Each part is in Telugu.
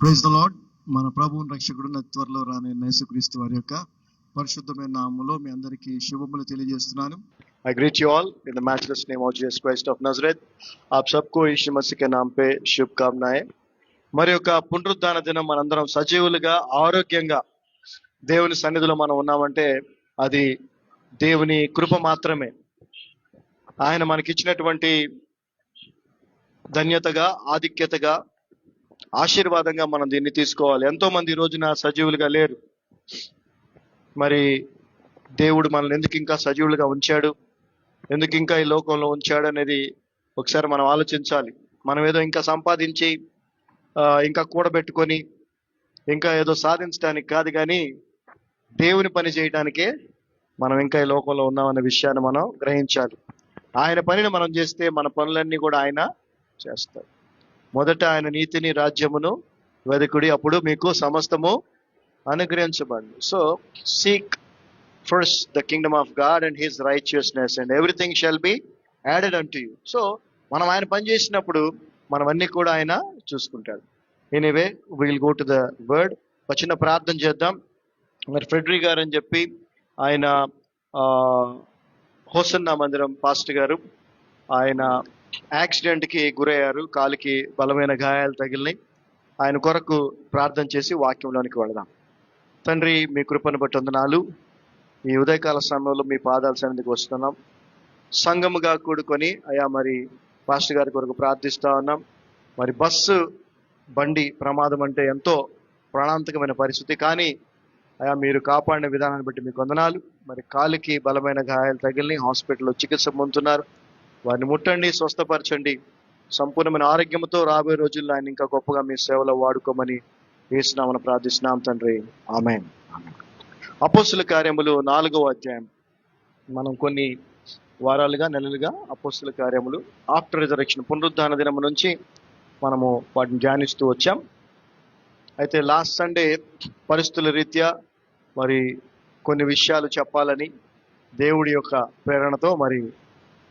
Praise the lord. మన ప్రభువుని రక్షకుడు త్వరలో రానైన యేసుక్రీస్తు వారి యొక్క పరిశుద్ధమైన నామములో మీ అందరికీ శుభములు తెలియజేస్తున్నాను. I greet you all in the matchless name of Jesus Christ of Nazareth. आप सबको यीशु मसीह के नाम पे शुभकामनाएं. మరి యొక్క పునరుద్ధాన దినం మనందరం సజీవులుగా ఆరోగ్యంగా దేవుని సన్నిధిలో మనం ఉన్నామంటే అది దేవుని కృప మాత్రమే. ఆయన మనకిచ్చినటువంటి ధన్యతగా, ఆధిక్యతగా, ఆశీర్వాదంగా మనం దీన్ని తీసుకోవాలి. ఎంతో మంది ఈ రోజున సజీవులుగా లేరు. మరి దేవుడు మనల్ని ఎందుకు ఇంకా సజీవులుగా ఉంచాడు, ఎందుకు ఇంకా ఈ లోకంలో ఉంచాడు అనేది ఒకసారి మనం ఆలోచించాలి. మనం ఏదో ఇంకా సంపాదించి ఇంకా కూడబెట్టుకొని ఇంకా ఏదో సాధించడానికి కాదు, కానీ దేవుని పని చేయడానికే మనం ఇంకా ఈ లోకంలో ఉన్నామన్న విషయాన్ని మనం గ్రహించాలి. ఆయన పనిని మనం చేస్తే మన పనులన్నీ కూడా ఆయన చేస్తారు. మొదట ఆయన నీతిని, రాజ్యమును వెదకుడి, అప్పుడు మీకు సమస్తము అనుగ్రహించబడింది. So seek first the kingdom of God and his righteousness and everything shall be added unto you. సో మనం ఆయన పని చేసినప్పుడు మనం అన్ని కూడా ఆయన చూసుకుంటాడు. Anyway will go to the word. ఒక చిన్న ప్రార్థన చేద్దాం. మరి ఫ్రెడ్రీ గారు అని చెప్పి ఆయన హోసన్నా మందిరం పాస్టర్ గారు, ఆయన యాక్సిడెంట్కి గురయ్యారు, కాలికి బలమైన గాయాలు తగిలినాయి. ఆయన కొరకు ప్రార్థన చేసి వాక్యంలోనికి వెళదాం. తండ్రి, మీ కృపను బట్టి వందనాలు. ఈ ఉదయకాల సమయంలో మీ పాదాల సన్నిధికి వస్తున్నాం. సంఘముగా కూడుకొని అయా మరి పాస్టర్ గారి కొరకు ప్రార్థిస్తా ఉన్నాం. మరి బస్సు బండి ప్రమాదం అంటే ఎంతో ప్రాణాంతకమైన పరిస్థితి, కానీ అయా మీరు కాపాడిన విధానాన్ని బట్టి మీకు వందనాలు. మరి కాలికి బలమైన గాయాలు తగిలిని హాస్పిటల్లో చికిత్స పొందుతున్నారు. వారిని ముట్టండి, స్వస్థపరచండి. సంపూర్ణమైన ఆరోగ్యంతో రాబోయే రోజుల్లో ఆయన ఇంకా గొప్పగా మీ సేవలో వాడుకోమని యేసునామమున ప్రార్థిస్తున్నాం తండ్రి, ఆమేన్. అపోస్తుల కార్యములు 4వ అధ్యాయం. మనం కొన్ని వారాలుగా, నెలలుగా అపోస్తుల కార్యములు ఆఫ్టర్ రిజరెక్షన్, పునరుద్ధాన దినం నుంచి మనము వాటిని ధ్యానిస్తూ వచ్చాం. అయితే లాస్ట్ సండే పరిస్థితుల రీత్యా మరి కొన్ని విషయాలు చెప్పాలని దేవుడి యొక్క ప్రేరణతో మరి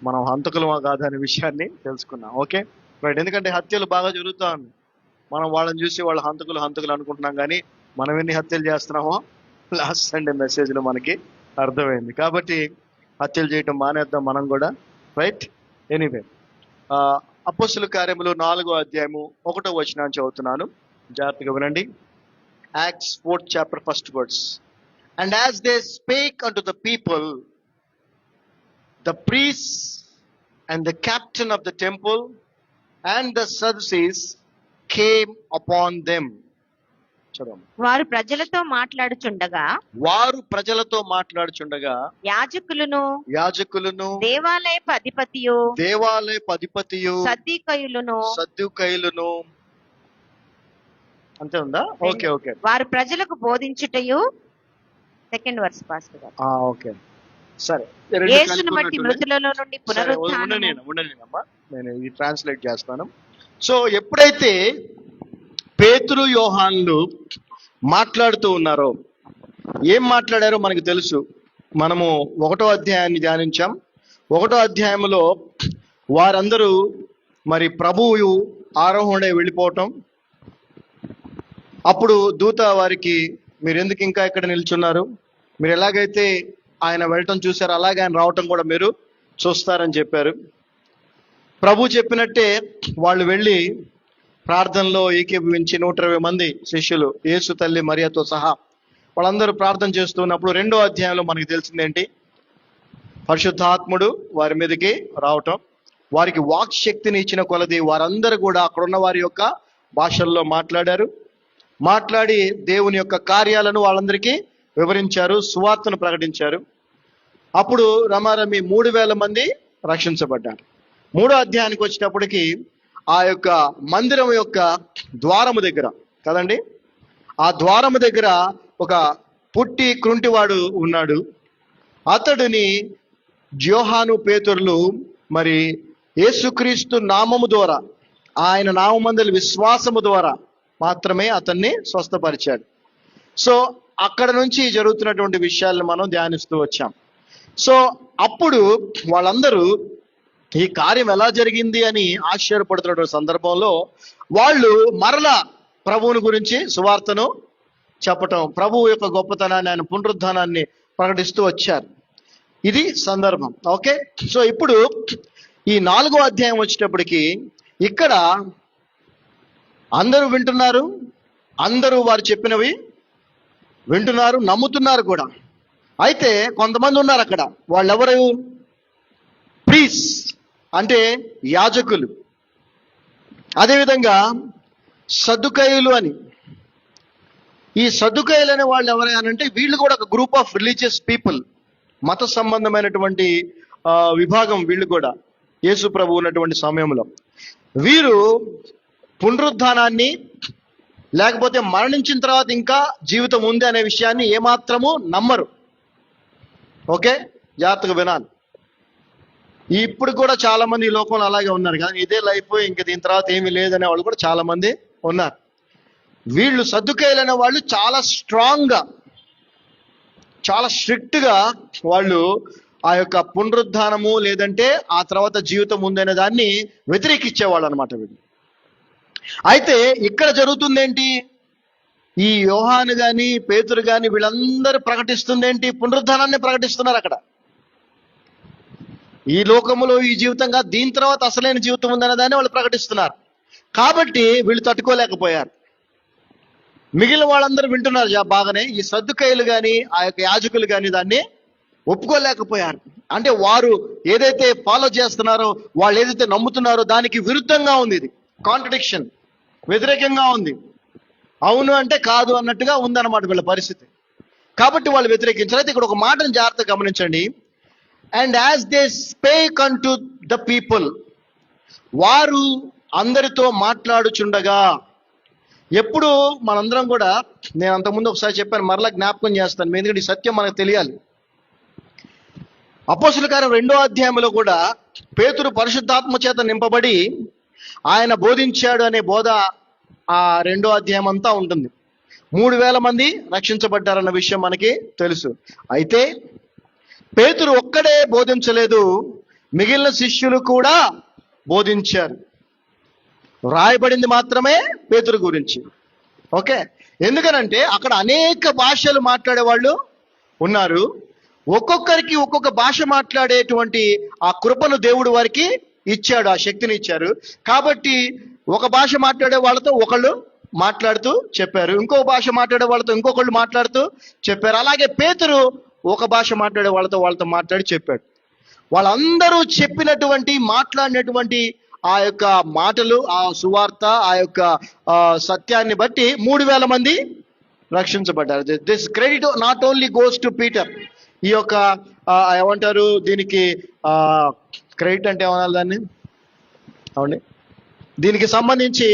మనం హంతకులమా కాదా అనే విషయాన్ని తెలుసుకున్నాం. Okay right. ఎందుకంటే హత్యలు బాగా జరుగుతా ఉన్నాయి. మనం వాళ్ళని చూసి వాళ్ళ హంతకులు అనుకుంటున్నాం, కానీ మనం ఎన్ని హత్యలు చేస్తున్నామో లాస్ట్ సండే మెసేజ్లో మనకి అర్థమైంది. కాబట్టి హత్యలు చేయటం మానేద్దాం మనం కూడా, రైట్. ఎనీవే అపోస్తుల కార్యములు 4వ అధ్యాయము 1వ వచనాన్ని చదువుతున్నాను, జాగ్రత్తగా వినండి. Acts 4th chapter 1st verse. And as they spake unto the people, the priests and the captain of the temple and the Sadducees came upon them. వారు ప్రజలతో మాట్లాడుచుండగా యాజకులను దేవాలయపు అధిపతియు సద్దూకయులను అంతే ఉందా? Okay okay. వారు ప్రజలకు బోధించుటయు. సెకండ్ వర్స్ పాస్టర్ గారు. ఓకే సరే. యేసును బట్టి మృతులలో నుండి పునరుత్థానము. నేను ఇది ట్రాన్స్లేట్ చేస్తాను. సో ఎప్పుడైతే పేతురు, యోహానులు మాట్లాడుతూ ఉన్నారో, ఏం మాట్లాడారో మనకు తెలుసు. మనము 1వ అధ్యాయాన్ని ధ్యానించాం. 1వ అధ్యాయంలో వారందరూ మరి ప్రభువు ఆరోహణే వెళ్ళిపోవటం, అప్పుడు దూత వారికి, మీరు ఎందుకు ఇంకా ఇక్కడ నిల్చున్నారు, మీరు ఎలాగైతే ఆయన వెళ్ళటం చూశారో అలాగే ఆయన రావటం కూడా మీరు చూస్తారని చెప్పారు. ప్రభు చెప్పినట్టే వాళ్ళు వెళ్ళి ప్రార్థనలో ఏకీభవించి 120 మంది శిష్యులు, యేసు తల్లి మరియతో సహా వాళ్ళందరూ ప్రార్థన చేస్తున్నప్పుడు 2వ అధ్యాయంలో మనకి తెలిసిందేంటి, పరిశుద్ధాత్ముడు వారి మీదకి రావటం, వారికి వాక్ శక్తిని ఇచ్చిన కొలది వారందరూ కూడా అక్కడున్న వారి యొక్క భాషల్లో మాట్లాడి దేవుని యొక్క కార్యాలను వాళ్ళందరికీ వివరించారు, సువార్తను ప్రకటించారు. అప్పుడు రమారమి 3000 మంది రక్షించబడ్డారు. 3వ అధ్యాయానికి వచ్చేటప్పటికి ఆ యొక్క మందిరం యొక్క ద్వారము దగ్గర కదండి, ఆ ద్వారము దగ్గర ఒక పుట్టి కృంటివాడు ఉన్నాడు. అతడిని యోహాను, పేతురులు మరి యేసుక్రీస్తు నామము ద్వారా, ఆయన నామమందలి విశ్వాసము ద్వారా మాత్రమే అతన్ని స్వస్థపరిచాడు. సో అక్కడ నుంచి జరుగుతున్నటువంటి విషయాలను మనం ధ్యానిస్తూ వచ్చాం. సో అప్పుడు వాళ్ళందరూ ఈ కార్యం ఎలా జరిగింది అని ఆశ్చర్యపడుతున్న సందర్భంలో వాళ్ళు మరలా ప్రభువుని గురించి సువార్తను చెప్పటం, ప్రభువు యొక్క గొప్పతనాన్ని, ఆయన పునరుద్ధానాన్ని ప్రకటిస్తూ వచ్చారు. ఇది సందర్భం. ఓకే, సో ఇప్పుడు ఈ 4వ అధ్యాయం వచ్చేటప్పటికి ఇక్కడ అందరూ వింటున్నారు, అందరూ వారు చెప్పినవి వింటున్నారు, నమ్ముతున్నారు కూడా. అయితే కొంతమంది ఉన్నారు అక్కడ. వాళ్ళెవరు? ప్రీస్ అంటే యాజకులు, అదేవిధంగా సద్దుకయ్యులు అని. ఈ సద్దుకయ్యులు అనే వాళ్ళు ఎవరైనా వీళ్ళు కూడా ఒక గ్రూప్ ఆఫ్ రిలీజియస్ పీపుల్, మత సంబంధమైనటువంటి విభాగం. వీళ్ళు కూడా యేసు ప్రభు ఉన్నటువంటి సమయంలో వీరు పునరుద్ధానాన్ని, లేకపోతే మరణించిన తర్వాత ఇంకా జీవితం ఉంది అనే విషయాన్ని ఏమాత్రము నమ్మరు. ఓకే, జాగ్రత్తగా వినాలి. ఇప్పుడు కూడా చాలా మంది ఈ లోకంలో అలాగే ఉన్నారు. కానీ ఇదే లైఫ్, ఇంకా దీని తర్వాత ఏమీ లేదనే వాళ్ళు కూడా చాలా మంది ఉన్నారు. వీళ్ళు సద్దుకయ్యులనే వాళ్ళు చాలా స్ట్రాంగ్గా, చాలా స్ట్రిక్ట్గా వాళ్ళు ఆ యొక్క పునరుద్ధానము లేదంటే ఆ తర్వాత జీవితం ఉందనే దాన్ని వ్యతిరేకించేవాళ్ళు అనమాట వీళ్ళు. అయితే ఇక్కడ జరుగుతుంది ఏంటి? ఈ యోహాను గాని పేతురు గాని వీళ్ళందరూ ప్రకటిస్తుంది ఏంటి? పునరుద్ధానాన్ని ప్రకటిస్తున్నారు అక్కడ. ఈ లోకములో ఈ జీవితంగా, దీని తర్వాత అసలైన జీవితం ఉందనే దాన్ని వాళ్ళు ప్రకటిస్తున్నారు. కాబట్టి వీళ్ళు తట్టుకోలేకపోయారు. మిగిలిన వాళ్ళందరూ వింటున్నారు బాగానే. ఈ సద్దుకయ్యులు కానీ ఆ యొక్క యాజకులు కానీ దాన్ని ఒప్పుకోలేకపోయారు. అంటే వారు ఏదైతే ఫాలో చేస్తున్నారో, వాళ్ళు ఏదైతే నమ్ముతున్నారో దానికి విరుద్ధంగా ఉంది. ఇది కాంట్రడిక్షన్, వ్యతిరేకంగా ఉంది. అవును అంటే కాదు అన్నట్టుగా ఉందన్నమాట వీళ్ళ పరిస్థితి. కాబట్టి వాళ్ళు వ్యతిరేకించారు. అయితే ఇక్కడ ఒక మాటను జాగ్రత్తగా గమనించండి. And as they spake unto the people, వారు అందరితో మాట్లాడుచుండగా. ఎప్పుడు మనందరం కూడా, నేను అంతకుముందు ఒకసారి చెప్పాను, మరలా జ్ఞాపకం చేస్తాను, ఎందుకంటే ఈ సత్యం మనకు తెలియాలి. అపోస్తలుల కార్యం 2వ అధ్యాయంలో కూడా పేతురు పరిశుద్ధాత్మ చేత నింపబడి ఆయన బోధించాడు అనే బోధ ఆ 2వ అధ్యాయం అంతా ఉంటుంది. 3000 మంది రక్షించబడ్డారన్న విషయం మనకి తెలుసు. అయితే పేతురు ఒక్కడే బోధించలేదు, మిగిలిన శిష్యులు కూడా బోధించారు. రాయబడింది మాత్రమే పేతురు గురించి. ఓకే, ఎందుకనంటే అక్కడ అనేక భాషలు మాట్లాడే వాళ్ళు ఉన్నారు. ఒక్కొక్కరికి ఒక్కొక్క భాష మాట్లాడేటువంటి ఆ కృపను దేవుడు వారికి ఇచ్చాడు, ఆ శక్తిని ఇచ్చారు. కాబట్టి ఒక భాష మాట్లాడే వాళ్ళతో ఒకళ్ళు మాట్లాడుతూ చెప్పారు, ఇంకో భాష మాట్లాడే వాళ్ళతో ఇంకొకళ్ళు మాట్లాడుతూ చెప్పారు. అలాగే పేతురు ఒక భాష మాట్లాడే వాళ్ళతో మాట్లాడి చెప్పాడు. వాళ్ళందరూ చెప్పినటువంటి, మాట్లాడినటువంటి ఆ యొక్క మాటలు, ఆ సువార్త, ఆ యొక్క సత్యాన్ని బట్టి 3000 మంది రక్షించబడ్డారు. This credit not only goes to Peter. ఈ యొక్క ఏమంటారు దీనికి, క్రెడిట్ అంటే ఏమనాలి దాన్ని, అవునండి, దీనికి సంబంధించి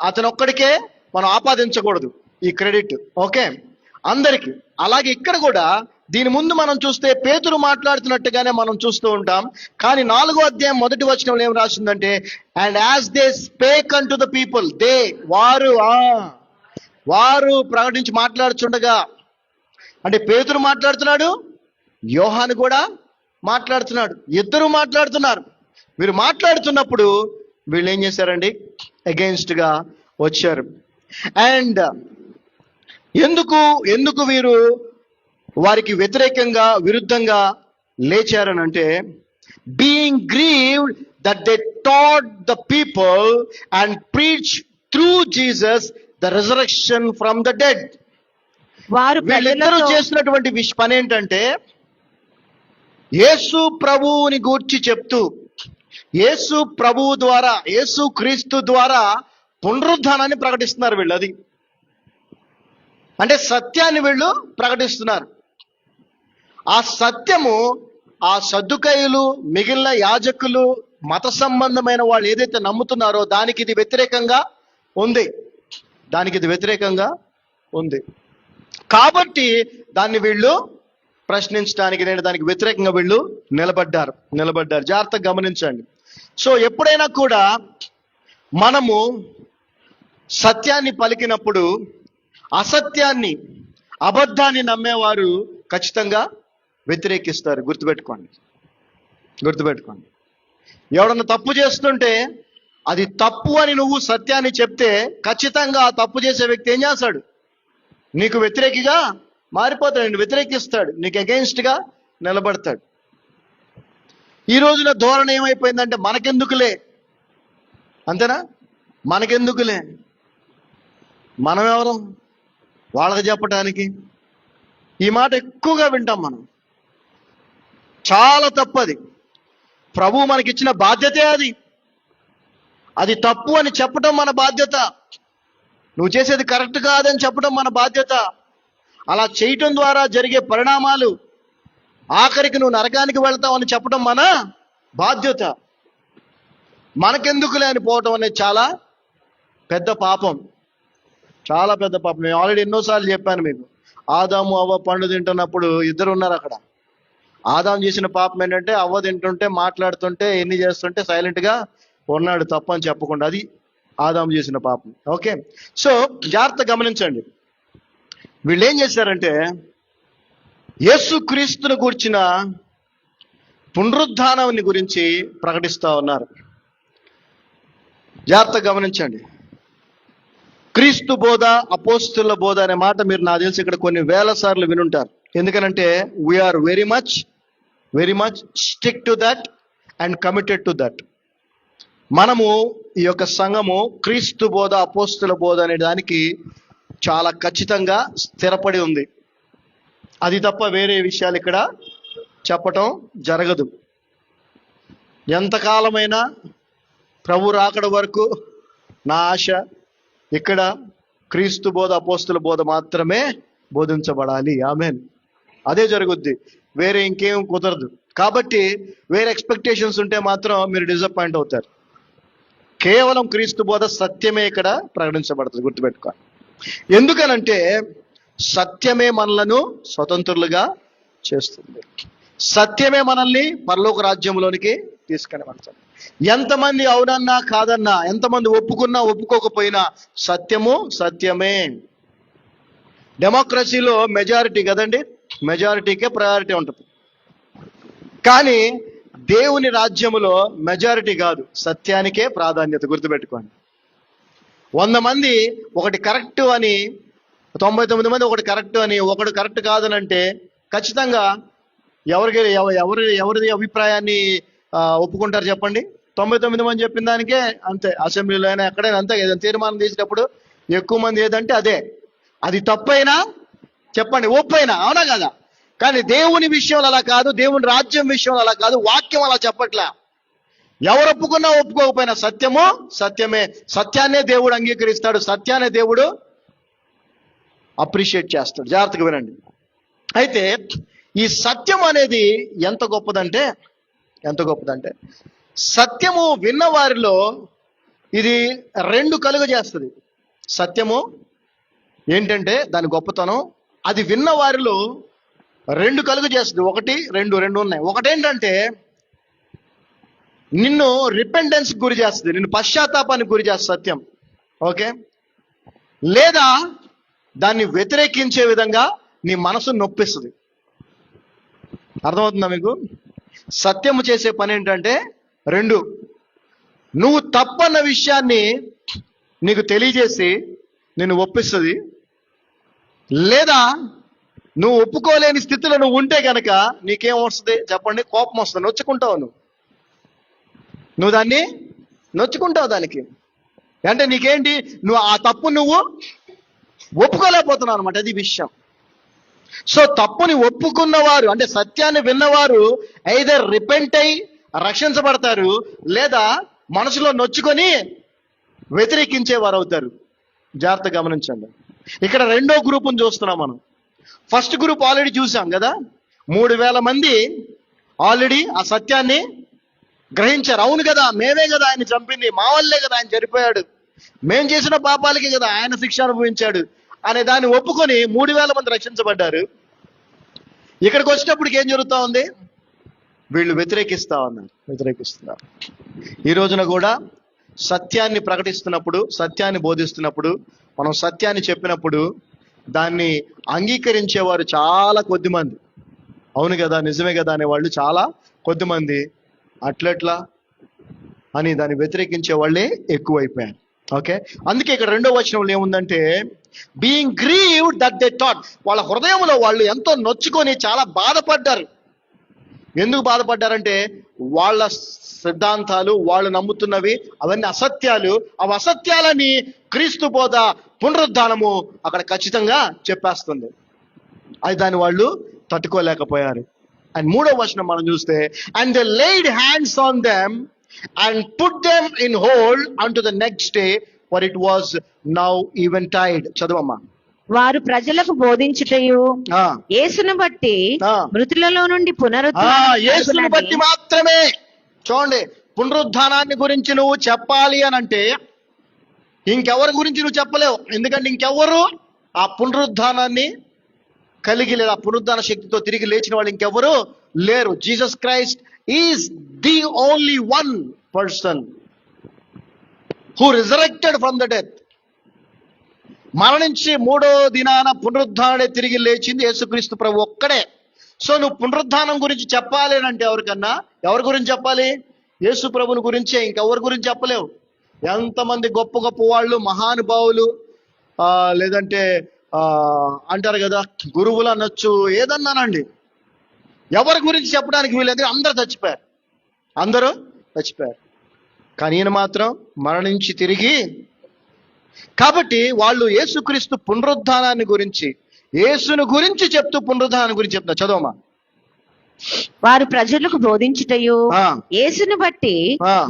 అతను ఒక్కడికే మనం ఆపాదించకూడదు ఈ క్రెడిట్. ఓకే, అందరికీ. అలాగే ఇక్కడ కూడా దీని ముందు మనం చూస్తే పేతురు మాట్లాడుతున్నట్టుగానే మనం చూస్తూ ఉంటాం. కానీ 4వ అధ్యాయం 1వ వచనంలో ఏం రాసిందంటే, and as they spake unto the people, they వారు ప్రకటించి మాట్లాడుచుండగా. అంటే పేతురు మాట్లాడుతున్నాడు, యోహాను కూడా మాట్లాడుతున్నాడు, ఇద్దరు మాట్లాడుతున్నారు. వీరు మాట్లాడుతున్నప్పుడు వీళ్ళు ఏం చేశారండి? అగెయిన్స్ట్ గా వచ్చారు. అండ్ ఎందుకు వీరు వారికి వ్యతిరేకంగా, విరుద్ధంగా లేచారనంటే, being grieved that they taught the people and preach through Jesus the resurrection from the dead. వీళ్ళిద్దరూ చేసినటువంటి పని ఏంటంటే, యేసు ప్రభువుని గూర్చి చెప్తూ, యేసు ప్రభువు ద్వారా, యేసు క్రీస్తు ద్వారా పునరుద్ధానాన్ని ప్రకటిస్తున్నారు వీళ్ళు. అది అంటే సత్యాన్ని వీళ్ళు ప్రకటిస్తున్నారు. ఆ సత్యము ఆ సద్దుకయ్యులు, మిగిలిన యాజకులు, మత సంబంధమైన వాళ్ళు ఏదైతే నమ్ముతున్నారో దానికి ఇది వ్యతిరేకంగా ఉంది. కాబట్టి దాన్ని వీళ్ళు ప్రశ్నించడానికి, నేను దానికి వ్యతిరేకంగా వీళ్ళు నిలబడ్డారు. జాగ్రత్తగా గమనించండి. సో ఎప్పుడైనా కూడా మనము సత్యాన్ని పలికినప్పుడు అసత్యాన్ని, అబద్ధాన్ని నమ్మేవారు ఖచ్చితంగా వ్యతిరేకిస్తారు. గుర్తుపెట్టుకోండి. ఎవడన్నా తప్పు చేస్తుంటే అది తప్పు అని నువ్వు సత్యాన్ని చెప్తే ఖచ్చితంగా ఆ తప్పు చేసే వ్యక్తి ఏం చేస్తాడు? నీకు వ్యతిరేకిగా మారిపోతాడు, నేను వ్యతిరేకిస్తాడు, నీకు అగెయిన్స్ట్గా నిలబడతాడు. ఈ రోజున ధోరణి ఏమైపోయిందంటే మనకెందుకులే, అంతేనా? మనకెందుకులే, మనం ఎవరు వాళ్ళకి చెప్పటానికి? ఈ మాట ఎక్కువగా వింటాం మనం. చాలా తప్పది. ప్రభువు మనకిచ్చిన బాధ్యతే అది. అది తప్పు అని చెప్పడం మన బాధ్యత. నువ్వు చేసేది కరెక్ట్ కాదని చెప్పడం మన బాధ్యత. అలా చేయటం ద్వారా జరిగే పరిణామాలు, ఆఖరికి నువ్వు నరకానికి వెళ్తావు అని చెప్పడం మన బాధ్యత. మనకెందుకులే అని పోవటం అనేది చాలా పెద్ద పాపం, చాలా పెద్ద పాపం. నేను ఆల్రెడీ ఎన్నోసార్లు చెప్పాను మీకు. ఆదాము అవ్వ పండు తింటున్నప్పుడు ఇద్దరు ఉన్నారు అక్కడ. ఆదాము చేసిన పాపం ఏంటంటే అవ్వ తింటుంటే, మాట్లాడుతుంటే, ఎన్ని చేస్తుంటే సైలెంట్గా ఉన్నాడు, తప్పని చెప్పకుండా. అది ఆదాము చేసిన పాపం. ఓకే, సో జాగ్రత్త గమనించండి. వీళ్ళు ఏం చేశారంటే యేసుక్రీస్తును గూర్చిన పునరుద్ధానాన్ని గురించి ప్రకటిస్తూ ఉన్నారు. జాగ్రత్త గమనించండి. క్రీస్తు బోధ, అపోస్తుల బోధ అనే మాట మీరు నాకు తెలిసి ఇక్కడ కొన్ని వేల సార్లు వినుంటారు. ఎందుకనంటే we are very much stick to that and committed to that. మనము ఈ యొక్క సంఘము క్రీస్తు బోధ, అపోస్తుల బోధ అనే దానికి చాలా ఖచ్చితంగా స్థిరపడి ఉంది. అది తప్ప వేరే విషయాలు ఇక్కడ చెప్పటం జరగదు. ఎంతకాలమైనా ప్రభు రాకడ వరకు నా ఆశ ఇక్కడ క్రీస్తు బోధ, అపోస్తుల బోధ మాత్రమే బోధించబడాలి. ఆమేన్. అదే జరుగుద్ది, వేరే ఇంకేం కుదరదు. కాబట్టి వేరే ఎక్స్పెక్టేషన్స్ ఉంటే మాత్రం మీరు డిసప్పాయింట్ అవుతారు. కేవలం క్రీస్తు బోధ, సత్యమే ఇక్కడ ప్రకటించబడుతుంది, గుర్తుపెట్టుకో. ఎందుకనంటే సత్యమే మనలను స్వతంత్రులుగా చేస్తుంది. సత్యమే మనల్ని పరలోక రాజ్యంలోనికి తీసుకొని వెళ్తాం. ఎంతమంది అవునన్నా కాదన్నా, ఎంతమంది ఒప్పుకున్నా ఒప్పుకోకపోయినా సత్యము సత్యమే. డెమోక్రసీలో మెజారిటీ కదండి, మెజారిటీకే ప్రయారిటీ ఉంటుంది. కానీ దేవుని రాజ్యములో మెజారిటీ కాదు, సత్యానికే ప్రాధాన్యత. గుర్తుపెట్టుకోండి. 100 మంది ఒకటి కరెక్ట్ అని, 99 మంది ఒకటి కరెక్ట్ అని, ఒకడు కరెక్ట్ కాదని అంటే ఖచ్చితంగా ఎవరిది అభిప్రాయాన్ని ఒప్పుకుంటారు చెప్పండి? 99 మంది చెప్పిన దానికే అంతే. అసెంబ్లీలో అయినా ఎక్కడైనా అంతే. ఏదైనా తీర్మానం తీసేటప్పుడు ఎక్కువ మంది ఏదంటే అదే. అది తప్పైనా చెప్పండి, ఒప్పైనా, అవునా కదా? కానీ దేవుని విషయంలో అలా కాదు, దేవుని రాజ్యం విషయంలో అలా కాదు. వాక్యం అలా చెప్పట్లే. ఎవరు ఒప్పుకున్నా ఒప్పుకోకపోయినా సత్యము సత్యమే. సత్యాన్నే దేవుడు అంగీకరిస్తాడు, సత్యాన్నే దేవుడు అప్రిషియేట్ చేస్తాడు. జాగ్రత్తగా వినండి. అయితే ఈ సత్యం అనేది ఎంత గొప్పదంటే సత్యము విన్న వారిలో ఇది 2 కలుగజేస్తుంది. సత్యము ఏంటంటే దాని గొప్పతనం, అది విన్న వారిలో 2 కలుగజేస్తుంది. 1, 2 ఉన్నాయి. ఒకటేంటంటే నిన్ను రిపెండెన్స్ గురి చేస్తుంది, నిన్ను పశ్చాత్తాపానికి గురి చేస్తుంది సత్యం. ఓకే, లేదా దాన్ని వ్యతిరేకించే విధంగా నీ మనసు నొప్పిస్తుంది. అర్థమవుతుందా మీకు? సత్యము చేసే పని ఏంటంటే 2. నువ్వు తప్పన్న విషయాన్ని నీకు తెలియజేసి నిన్ను ఒప్పిస్తుంది, లేదా నువ్వు ఒప్పుకోలేని స్థితిలో నువ్వు ఉంటే కనుక నీకేం వస్తుంది చెప్పండి? కోపం వస్తుంది, నొచ్చుకుంటావు. నువ్వు దాన్ని నొచ్చుకుంటావు. దానికి అంటే నీకేంటి, నువ్వు ఆ తప్పు నువ్వు ఒప్పుకోలేకపోతున్నావు అనమాట. అది విషయం. సో తప్పుని ఒప్పుకున్నవారు, అంటే సత్యాన్ని విన్నవారు ఐదర్ రిపెంట్ అయి రక్షించబడతారు, లేదా మనసులో నొచ్చుకొని వ్యతిరేకించేవారు అవుతారు. జాగ్రత్త గమనించండి. ఇక్కడ 2వ గ్రూపును చూస్తున్నాం మనం. ఫస్ట్ గ్రూప్ ఆల్రెడీ చూసాం కదా, 3000 మంది ఆల్రెడీ ఆ సత్యాన్ని గ్రహించారు. అవును కదా, మేమే కదా ఆయన చంపింది, మా వల్లే కదా ఆయన చనిపోయాడు, మేం చేసిన పాపాలకి కదా ఆయన శిక్ష అనుభవించాడు అనే దాన్ని ఒప్పుకొని 3000 మంది రక్షించబడ్డారు. ఇక్కడికి వచ్చేటప్పటికి ఏం జరుగుతూ ఉంది? వీళ్ళు వ్యతిరేకిస్తున్నారు. ఈ రోజున కూడా సత్యాన్ని ప్రకటిస్తున్నప్పుడు, సత్యాన్ని బోధిస్తున్నప్పుడు, మనం సత్యాన్ని చెప్పినప్పుడు దాన్ని అంగీకరించేవారు చాలా కొద్ది మంది. అవును కదా, నిజమే కదా అనేవాళ్ళు చాలా కొద్ది మంది. అట్లెట్లా అని దాన్ని వ్యతిరేకించే వాళ్ళే ఎక్కువైపోయారు. ఓకే, అందుకే ఇక్కడ 2వ వచనంలో ఏముందంటే being grieved that they thought, వాళ్ళ హృదయంలో వాళ్ళు ఎంతో నొచ్చుకొని చాలా బాధపడ్డారు. ఎందుకు బాధపడ్డారంటే వాళ్ళ సిద్ధాంతాలు, వాళ్ళు నమ్ముతున్నవి అవన్నీ అసత్యాలు. అవి అసత్యాలని క్రీస్తు బోధ, పునరుద్ధానము అక్కడ ఖచ్చితంగా చెప్పేస్తుంది. అది దాన్ని వాళ్ళు తట్టుకోలేకపోయారు. అండ్ 3వ వచనం మనం చూస్తే and they laid hands on them and put them in hold unto the next day for it was now eventide. చదవమ్మా. వారు ప్రజలకు బోధించుటయు యేసును బట్టి మృతులలో నుండి యేసును బట్టి మాత్రమే. చూడండి, పునరుద్ధానాన్ని గురించి నువ్వు చెప్పాలి అని అంటే ఇంకెవరి గురించి నువ్వు చెప్పలేవు. ఎందుకంటే ఇంకెవరు ఆ పునరుద్ధానాన్ని కలిగి లేదు, ఆ పునరుద్ధాన శక్తితో తిరిగి లేచిన వాళ్ళు ఇంకెవరు లేరు. Jesus Christ is the only one person who resurrected from the death. మరణించి 3వ దినాన పునరుద్ధానుడే తిరిగి లేచింది యేసుక్రీస్తు ప్రభు ఒక్కడే. సో నువ్వు పునరుద్ధానం గురించి చెప్పాలి అంటే ఎవరికన్నా, ఎవరి గురించి చెప్పాలి? యేసు ప్రభుని గురించే, ఇంకెవరి గురించి చెప్పలేవు. ఎంతమంది గొప్ప గొప్ప వాళ్ళు, మహానుభావులు, లేదంటే అంటారు కదా గురువులు అనొచ్చు, ఏదన్నానండి, ఎవరి గురించి చెప్పడానికి వీలేదు. అందరూ చచ్చిపోయారు. కానీ ఈయన మాత్రం మరణించి తిరిగి. కాబట్టి వాళ్ళు యేసుక్రీస్తు పునరుద్ధానాన్ని గురించి, యేసును గురించి చెప్తూ పునరుద్ధానాన్ని గురించి చెప్తున్నారు. చదవమా. వారు ప్రజలకు బోధించుటయు యేసును బట్టి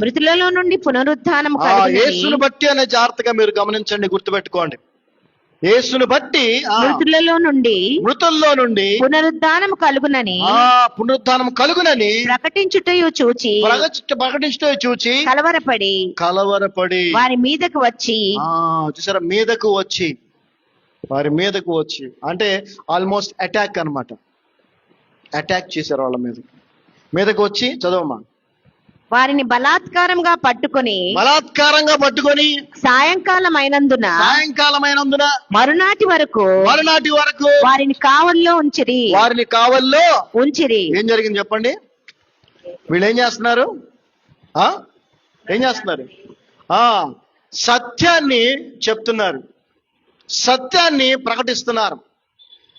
మృతులలో నుండి పునరుద్ధానం యేసును బట్టి అనే జాగ్రత్తగా మీరు గమనించండి, గుర్తుపెట్టుకోండి. యేసును బట్టి మృతుల్లో నుండి పునరుద్ధానం కలుగునని ప్రకటించుటయు చూచి కలవరపడి వారి మీదకు వచ్చి, చూసారా, వారి మీదకు వచ్చి అంటే ఆల్మోస్ట్ అటాక్ అన్నమాట. అటాక్ చేశారు వాళ్ళ మీదకు వచ్చి. చదవమ్మా. వారిని బలాత్కారంగా పట్టుకొని సాయంకాలం అయినందున మరునాటి వరకు వారిని కావల్లో ఉంచిరి. ఏం జరిగింది చెప్పండి? వీళ్ళు ఏం చేస్తున్నారు? సత్యాన్ని చెప్తున్నారు, సత్యాన్ని ప్రకటిస్తున్నారు.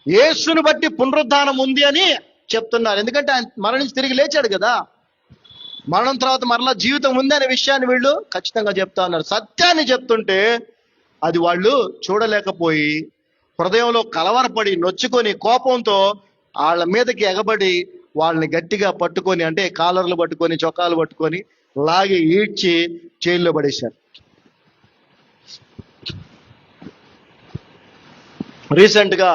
యేసును బట్టి పునరుద్ధానం ఉంది అని చెప్తున్నారు. ఎందుకంటే ఆయన మరణించి తిరిగి లేచాడు కదా. మరణం తర్వాత మరలా జీవితం ఉంది అనే విషయాన్ని వీళ్ళు ఖచ్చితంగా చెప్తా ఉన్నారు. సత్యాన్ని చెప్తుంటే అది వాళ్ళు చూడలేకపోయి హృదయంలో కలవరపడి నొచ్చుకొని కోపంతో వాళ్ళ మీదకి ఎగబడి వాళ్ళని గట్టిగా పట్టుకొని, అంటే కాలర్లు పట్టుకొని, చొక్కాలు పట్టుకొని లాగి ఈడ్చి జైల్లో పడేశారు. రీసెంట్గా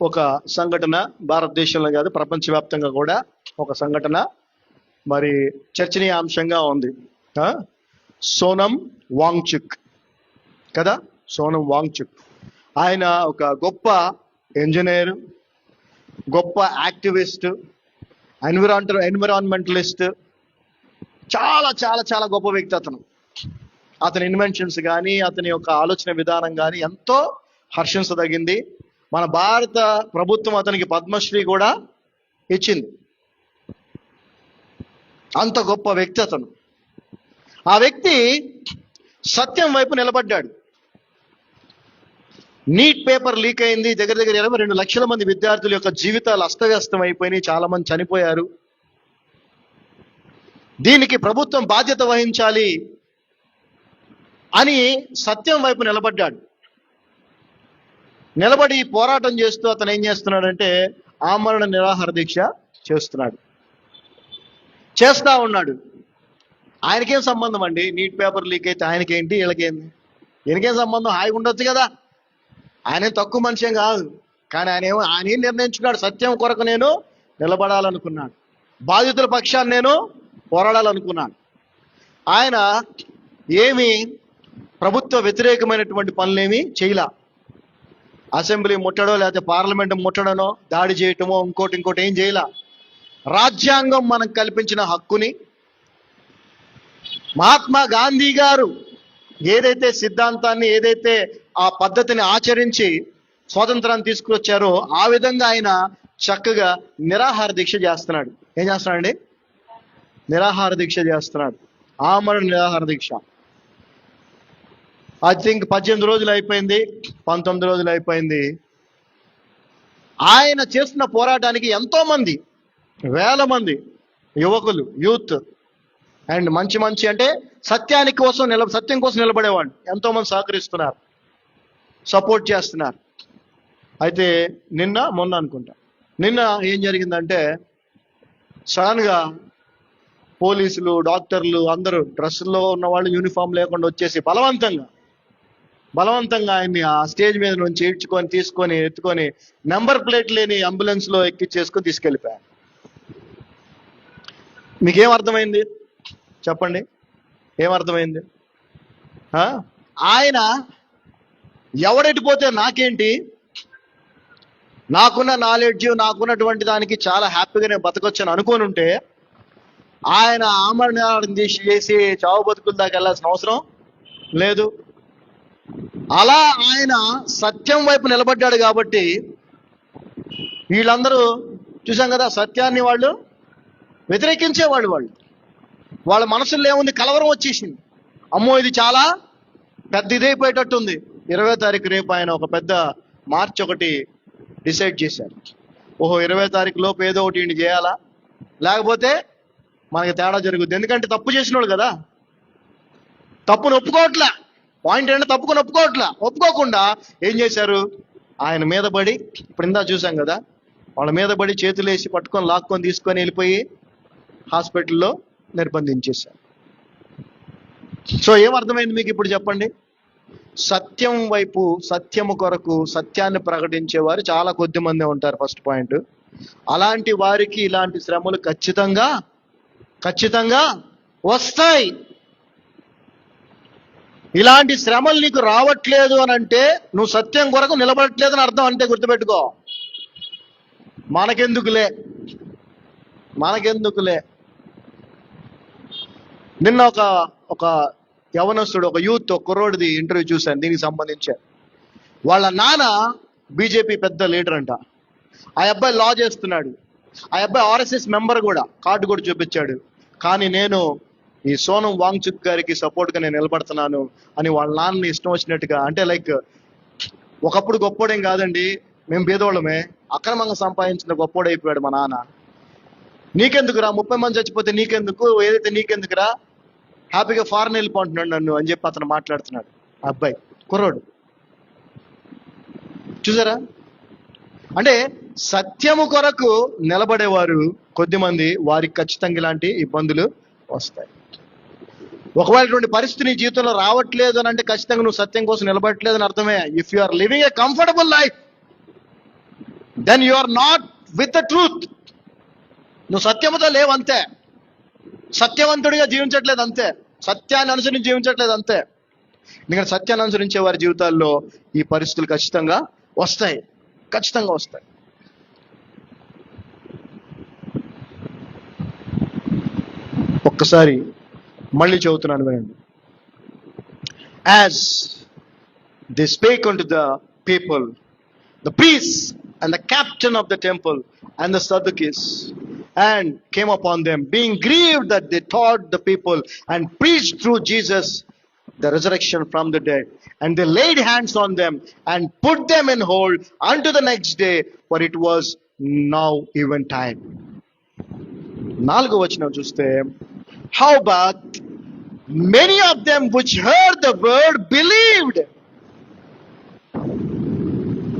ఒక సంఘటన, భారతదేశంలో కాదు ప్రపంచవ్యాప్తంగా కూడా ఒక సంఘటన మరి చర్చనీయాంశంగా ఉంది. సోనం వాంగ్చుక్ కదా, సోనం వాంగ్చుక్. ఆయన ఒక గొప్ప ఇంజనీర్, గొప్ప యాక్టివిస్ట్, ఎన్విరాన్మెంటలిస్ట్, చాలా చాలా చాలా గొప్ప వ్యక్తి అతను. అతని ఇన్వెన్షన్స్ కానీ, అతని యొక్క ఆలోచన విధానం కానీ ఎంతో హర్షించదగింది. మన భారత ప్రభుత్వం అతనికి పద్మశ్రీ కూడా ఇచ్చింది. అంత గొప్ప వ్యక్తి అతను. ఆ వ్యక్తి సత్యం వైపు నిలబడ్డాడు. నీట్ పేపర్ లీక్ అయింది. దగ్గర 22 లక్షల మంది విద్యార్థుల యొక్క జీవితాలు అస్తవ్యస్తం అయిపోయినాయి. చాలా మంది చనిపోయారు. దీనికి ప్రభుత్వం బాధ్యత వహించాలి అని సత్యం వైపు నిలబడి పోరాటం చేస్తూ అతను ఏం చేస్తున్నాడంటే ఆమరణ నిరాహార దీక్ష చేస్తా ఉన్నాడు. ఆయనకేం సంబంధం అండి? నీట్ పేపర్ లీక్ అయితే ఆయనకేంటి, వీళ్ళకేంటి? ఈయనకేం సంబంధం? హాయిగా ఉండొచ్చు కదా. ఆయన తక్కువ మనిషి ఏం కాదు. కానీ ఆయన నిర్ణయించుకున్నాడు, సత్యం కొరకు నేను నిలబడాలనుకున్నాడు, బాధితుల పక్షాన్ని నేను పోరాడాలనుకున్నాను. ఆయన ఏమి ప్రభుత్వ వ్యతిరేకమైనటువంటి పనులేమి చేయలా. అసెంబ్లీ ముట్టడో లేకపోతే పార్లమెంట్ ముట్టడనో దాడి చేయటమో ఇంకోటి ఏం చేయలా. రాజ్యాంగం మనకు కల్పించిన హక్కుని, మహాత్మా గాంధీ గారు ఏదైతే సిద్ధాంతాన్ని, ఏదైతే ఆ పద్ధతిని ఆచరించి స్వాతంత్రాన్ని తీసుకొచ్చారో ఆ విధంగా ఆయన చక్కగా నిరాహార దీక్ష చేస్తున్నాడు. ఏం చేస్తున్నాడండి? నిరాహార దీక్ష చేస్తున్నాడు. ఆమరణ నిరాహార దీక్ష. ఐ థింక్ 18 రోజులు అయిపోయింది, 19 రోజులు అయిపోయింది. ఆయన చేస్తున్న పోరాటానికి ఎంతో మంది, వేల మంది యువకులు, యూత్ అండ్ మంచి అంటే సత్యం కోసం నిలబడేవాళ్ళు ఎంతో మంది సహకరిస్తున్నారు, సపోర్ట్ చేస్తున్నారు. అయితే మొన్న అనుకుంటా, నిన్న ఏం జరిగిందంటే సడన్గా పోలీసులు, డాక్టర్లు అందరూ డ్రెస్సుల్లో ఉన్న వాళ్ళు యూనిఫామ్ లేకుండా వచ్చేసి బలవంతంగా ఆయన్ని ఆ స్టేజ్ మీద నుంచి తీసుకొని ఎత్తుకొని నెంబర్ ప్లేట్ లేని అంబులెన్స్ లో ఎక్కించేసుకొని తీసుకెళ్ళిపోయారు. మీకేం అర్థమైంది చెప్పండి? ఏమర్థమైంది? ఆయన ఎవడెట్టిపోతే నాకేంటి, నాకున్న నాలెడ్జ్, నాకున్నటువంటి దానికి చాలా హ్యాపీగా నేను బతకొచ్చాను అనుకోని ఉంటే ఆయన ఆమరణ చేసి చావు బతుకుల దాకా వెళ్ళాల్సిన అవసరం లేదు. అలా ఆయన సత్యం వైపు నిలబడ్డాడు కాబట్టి వీళ్ళందరూ చూసాం కదా, సత్యాన్ని వాళ్ళు వ్యతిరేకించేవాళ్ళు. వాళ్ళ మనసుల్లో ఏముంది? కలవరం వచ్చేసింది. అమ్మో ఇది చాలా పెద్ద ఇదైపోయేటట్టుంది. 20వ తారీఖు రేపు ఆయన ఒక పెద్ద మార్చ్ ఒకటి డిసైడ్ చేశారు. ఓహో 20వ తారీఖు లోపు ఏదో ఒకటి ఈయన చేయాలా, లేకపోతే మనకి తేడా జరుగుద్ది. ఎందుకంటే తప్పు చేసినోడు కదా, తప్పును ఒప్పుకోవట్లా. పాయింట్ ఏంటంటే తప్పుకొని ఒప్పుకోకుండా ఏం చేశారు? ఆయన మీద పడి, ఇప్పుడు ఇందా చూసాం కదా, వాళ్ళ మీద పడి చేతులేసి పట్టుకొని లాక్కొని తీసుకొని వెళ్ళిపోయి హాస్పిటల్లో నిర్బంధించేశారు. సో ఏమర్థమైంది మీకు ఇప్పుడు చెప్పండి? సత్యం వైపు, సత్యము కొరకు సత్యాన్ని ప్రకటించేవారు చాలా కొద్ది మంది ఉంటారు. First point. అలాంటి వారికి ఇలాంటి శ్రమలు ఖచ్చితంగా వస్తాయి. ఇలాంటి శ్రమలు నీకు రావట్లేదు అని అంటే నువ్వు సత్యం కొరకు నిలబడట్లేదు అని అర్థం. అంటే గుర్తుపెట్టుకో, మనకెందుకులే. నిన్న ఒక యవనస్తుడు, ఒక యూత్, ఒక కుర్రోడిది ఇంటర్వ్యూ చూశాను దీనికి సంబంధించి. వాళ్ళ నాన్న బీజేపీ పెద్ద లీడర్ అంట. ఆ అబ్బాయి లా చేస్తున్నాడు. ఆ అబ్బాయి ఆర్ఎస్ఎస్ మెంబర్ కూడా, కార్డు కూడా చూపించాడు. కానీ నేను ఈ సోనం వాంగ్చుక్ గారికి సపోర్ట్గా నేను నిలబడుతున్నాను అని వాళ్ళ నాన్నని ఇష్టం వచ్చినట్టుగా, అంటే లైక్ ఒకప్పుడు గొప్పోడేం కాదండి, మేము పేదోళ్ళమే, అక్రమంగా సంపాదించిన గొప్పోడైపోయాడు మా నాన్న. నీకెందుకురా, 30 మంది చచ్చిపోతే నీకెందుకు, ఏదైతే నీకెందుకురా, హ్యాపీగా ఫారెన్ వెళ్ళిపోతున్నాడు నన్ను అని చెప్పి అతను మాట్లాడుతున్నాడు. అబ్బాయి కుర్రోడు చూసారా? అంటే సత్యము కొరకు నిలబడేవారు కొద్దిమంది, వారికి ఖచ్చితంగా ఇలాంటి ఇబ్బందులు వస్తాయి. ఒకవేళ ఇటువంటి పరిస్థితి నీ జీవితంలో రావట్లేదు అని అంటే ఖచ్చితంగా నువ్వు సత్యం కోసం నిలబడట్లేదు అని అర్థమే. If you are living a comfortable life, then you are not with the truth. నువ్వు సత్యముతో లేవంతే, సత్యవంతుడిగా జీవించట్లేదు అంతే, సత్యాన్ని అనుసరించి జీవించట్లేదు అంతే. ఎందుకంటే సత్యాన్ని అనుసరించే వారి జీవితాల్లో ఈ పరిస్థితులు ఖచ్చితంగా వస్తాయి. ఒక్కసారి మళ్ళీ చదువుతున్నాను వినండి. As they spake unto the people, the priests and the captain of the temple and the Sadducees, and came upon them, being grieved that they taught the people and preached through Jesus the resurrection from the dead. And they laid hands on them and put them in hold unto the next day, for it was now eventide. 4వ వచనం చూస్తే, how but many of them which heard the word believed,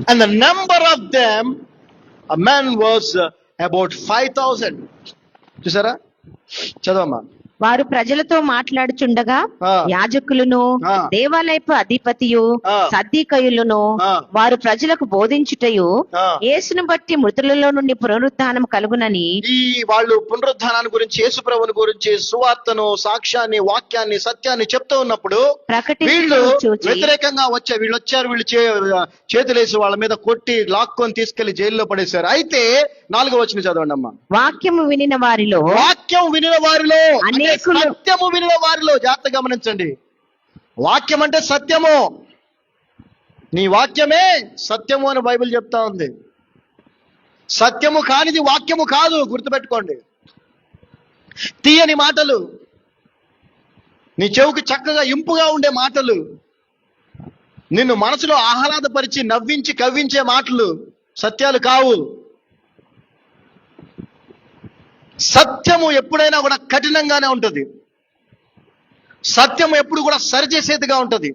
and the number of them a man was about 5,000. చూసారా? చదవమ్మా. వారు ప్రజలతో మాట్లాడుచుండగా యాజకులను, దేవాలయపు అధిపతియు, సద్దీకయులను వారు ప్రజలకు బోధించుటయు, యేసును బట్టి మృతులలో నుండి పునరుద్ధానం కలుగునని, ఈ వాళ్ళు పునరుద్ధానాన్ని గురించి, యేసు ప్రభువుని గురించి సువార్తను, సాక్ష్యాన్ని, వాక్యాన్ని, సత్యాన్ని చెప్తూ ఉన్నప్పుడు వీళ్ళు వ్యతిరేకంగా వీళ్ళు చేతులేసి వాళ్ళ మీద కొట్టి లాక్కొని తీసుకెళ్లి జైల్లో పడేశారు. అయితే 4వ వచనం చదవండి అమ్మా. వాక్యము వినిన వారిలో సత్యము వినిన వారిలో, జాగ్రత్త గమనించండి. వాక్యం అంటే సత్యము. నీ వాక్యమే సత్యము అని బైబిల్ చెప్తా ఉంది. సత్యము కానిది వాక్యము కాదు, గుర్తుపెట్టుకోండి. తీయని మాటలు, నీ చెవుకి చక్కగా ఇంపుగా ఉండే మాటలు, నిన్ను మనసులో ఆహ్లాదపరిచి నవ్వించి కవ్వించే మాటలు సత్యాలు కావు. సత్యము ఎప్పుడైనా కూడా కఠినంగానే ఉంటుంది. సత్యము ఎప్పుడు కూడా సరిచేసేదిగా ఉంటుంది.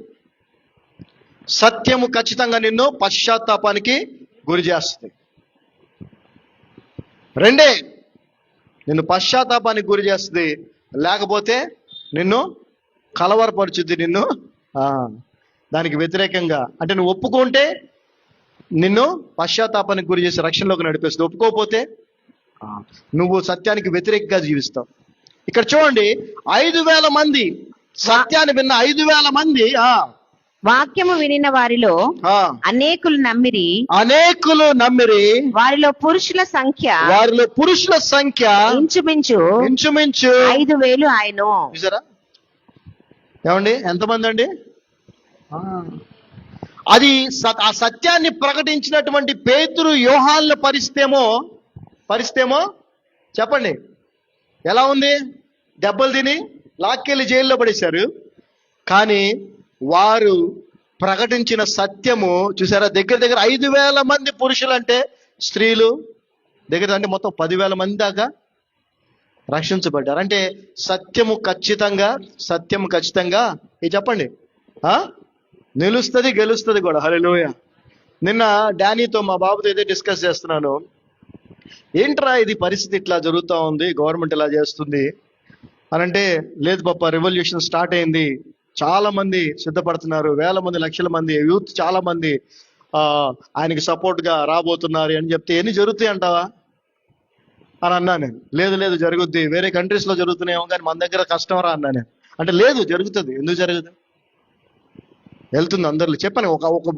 సత్యము ఖచ్చితంగా నిన్ను పశ్చాత్తాపానికి గురి చేస్తుంది. రెండే, నిన్ను పశ్చాత్తాపానికి గురి చేస్తుంది, లేకపోతే నిన్ను కలవరపరుచుద్ది. నిన్ను దానికి వ్యతిరేకంగా అంటే నువ్వు ఒప్పుకుంటే నిన్ను పశ్చాత్తాపానికి గురి చేసి రక్షణలోకి నడిపేస్తుంది. ఒప్పుకోకపోతే నువ్వు సత్యానికి వ్యతిరేకంగా జీవిస్తావు. ఇక్కడ చూడండి, 5,000 మంది సత్యాన్ని విన్న 5,000 మంది వాక్యము వినిన వారిలో అనేకులు నమ్మిరి. వారిలో పురుషుల సంఖ్య ఇంచుమించు 5,000 ఆయను. చూసారా ఏమండి, ఎంతమంది అండి? అది ఆ సత్యాన్ని ప్రకటించినటువంటి పేతురు యోహాన్ల పరిస్థితేమో చెప్పండి ఎలా ఉంది? దెబ్బలు తిని లాక్కెళ్ళి జైల్లో పడేశారు. కానీ వారు ప్రకటించిన సత్యము చూసారా, దగ్గర 5,000 మంది పురుషులు అంటే స్త్రీలు దగ్గర అంటే మొత్తం 10,000 మంది దాకా రక్షించబడ్డారు. అంటే సత్యము ఖచ్చితంగా ఇది చెప్పండి నిలుస్తుంది, గెలుస్తుంది కూడా. హల్లెలూయా. నిన్న డానీతో మా బాబుతో అయితే డిస్కస్ చేస్తున్నాను, ఏంట్రా ఇది పరిస్థితి ఇట్లా జరుగుతూ ఉంది, గవర్నమెంట్ ఇలా చేస్తుంది అని. అంటే లేదు పాప, రెవల్యూషన్ స్టార్ట్ అయింది, చాలా మంది సిద్ధపడుతున్నారు, వేల మంది లక్షల మంది యూత్ చాలా మంది ఆయనకి సపోర్ట్ గా రాబోతున్నారు అని చెప్తే ఎన్ని జరుగుతాయి అంటావా అని అన్నా నేను. లేదు జరుగుద్ది, వేరే కంట్రీస్ లో జరుగుతున్నాయేమో కానీ మన దగ్గర కష్టం రా అన్నా నేను. అంటే లేదు జరుగుతుంది. ఎందుకు జరగదు? వెళ్తుంది అందరిలో. చెప్పాను,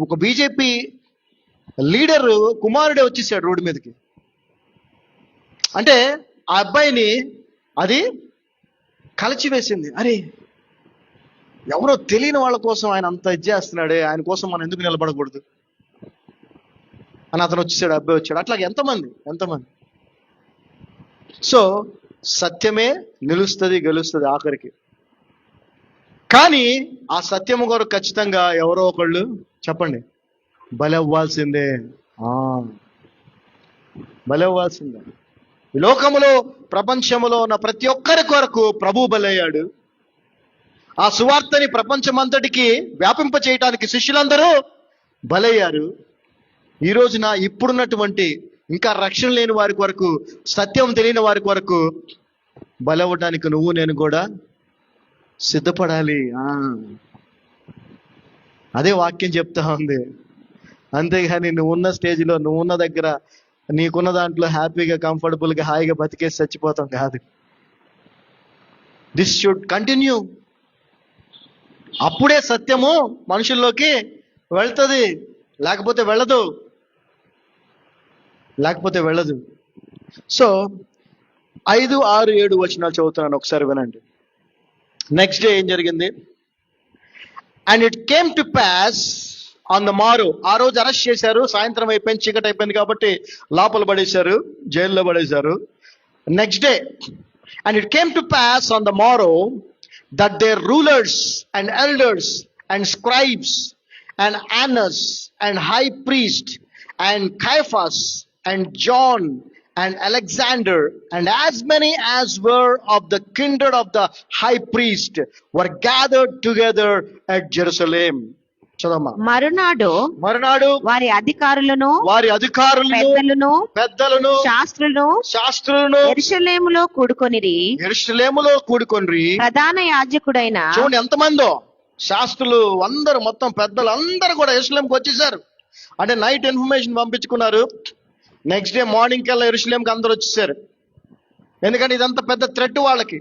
ఒక బీజేపీ లీడర్ కుమారుడే వచ్చేసాడు రోడ్డు మీదకి. అంటే ఆ అబ్బాయిని అది కలిచివేసింది. అరే ఎవరో తెలియని వాళ్ళ కోసం ఆయన అంత ఇది చేస్తున్నాడే, ఆయన కోసం మనం ఎందుకు నిలబడకూడదు అని అతను వచ్చేసాడు, అబ్బాయి వచ్చాడు. అట్లాగే ఎంతమంది. సో సత్యమే నిలుస్తుంది, గెలుస్తుంది ఆఖరికి. కానీ ఆ సత్యము కొరకు ఖచ్చితంగా ఎవరో ఒకళ్ళు చెప్పండి బలవ్వాల్సిందే. బలవ్వాల్సిందే. ఈ లోకములో ప్రపంచములో ఉన్న ప్రతి ఒక్కరి కొరకు ప్రభు బలయ్యాడు. ఆ సువార్తని ప్రపంచమంతటికి వ్యాపింప చేయడానికి శిష్యులందరూ బలయ్యారు. ఈ రోజున ఇప్పుడున్నటువంటి ఇంకా రక్షణ లేని వారి కొరకు, సత్యం తెలియని వారి కొరకు బలవ్వడానికి నువ్వు నేను కూడా సిద్ధపడాలి. అదే వాక్యం చెప్తా ఉంది. అంతేగాని నువ్వు ఉన్న స్టేజ్లో, నువ్వు ఉన్న దగ్గర, నీకున్న దాంట్లో హ్యాపీగా కంఫర్టబుల్గా హాయిగా బతికేసి చచ్చిపోతాం కాదు. This should continue. అప్పుడే సత్యము మనుషుల్లోకి వెళ్తుంది, లేకపోతే వెళ్ళదు. సో 5, 6, 7 వచనాలు చదువుతున్నాను, ఒకసారి వినండి. నెక్స్ట్ డే ఏం జరిగింది? And it came to pass on the morrow. ఆ రోజు అరెస్ట్ చేశారు, సాయంత్రం అయిపోయింది, చీకటి అయిపోయింది కాబట్టి లోపల పడేశారు, జైల్లో పడేశారు. Next day, and it came to pass on the morrow that their rulers and elders and scribes and Annas and high priest and Caiaphas and John and Alexander and as many as were of the kindred of the high priest were gathered together at Jerusalem. మరునాడు వారి అధికారులను పెద్దలను శాస్త్రులను యెరూషలేములో కూడుకొనిరి. ప్రధాన యాజకుడైన చూడండి ఎంతమందో శాస్త్రులు అందరూ, మొత్తం పెద్దలు అందరూ కూడా యెరూషలేంకి వచ్చేసారు. అంటే నైట్ ఇన్ఫర్మేషన్ పంపించుకున్నారు, నెక్స్ట్ డే మార్నింగ్ కల్లా యెరూషలేంకి అందరూ వచ్చేసారు. ఎందుకంటే ఇదంతా పెద్ద థ్రెట్ వాళ్ళకి.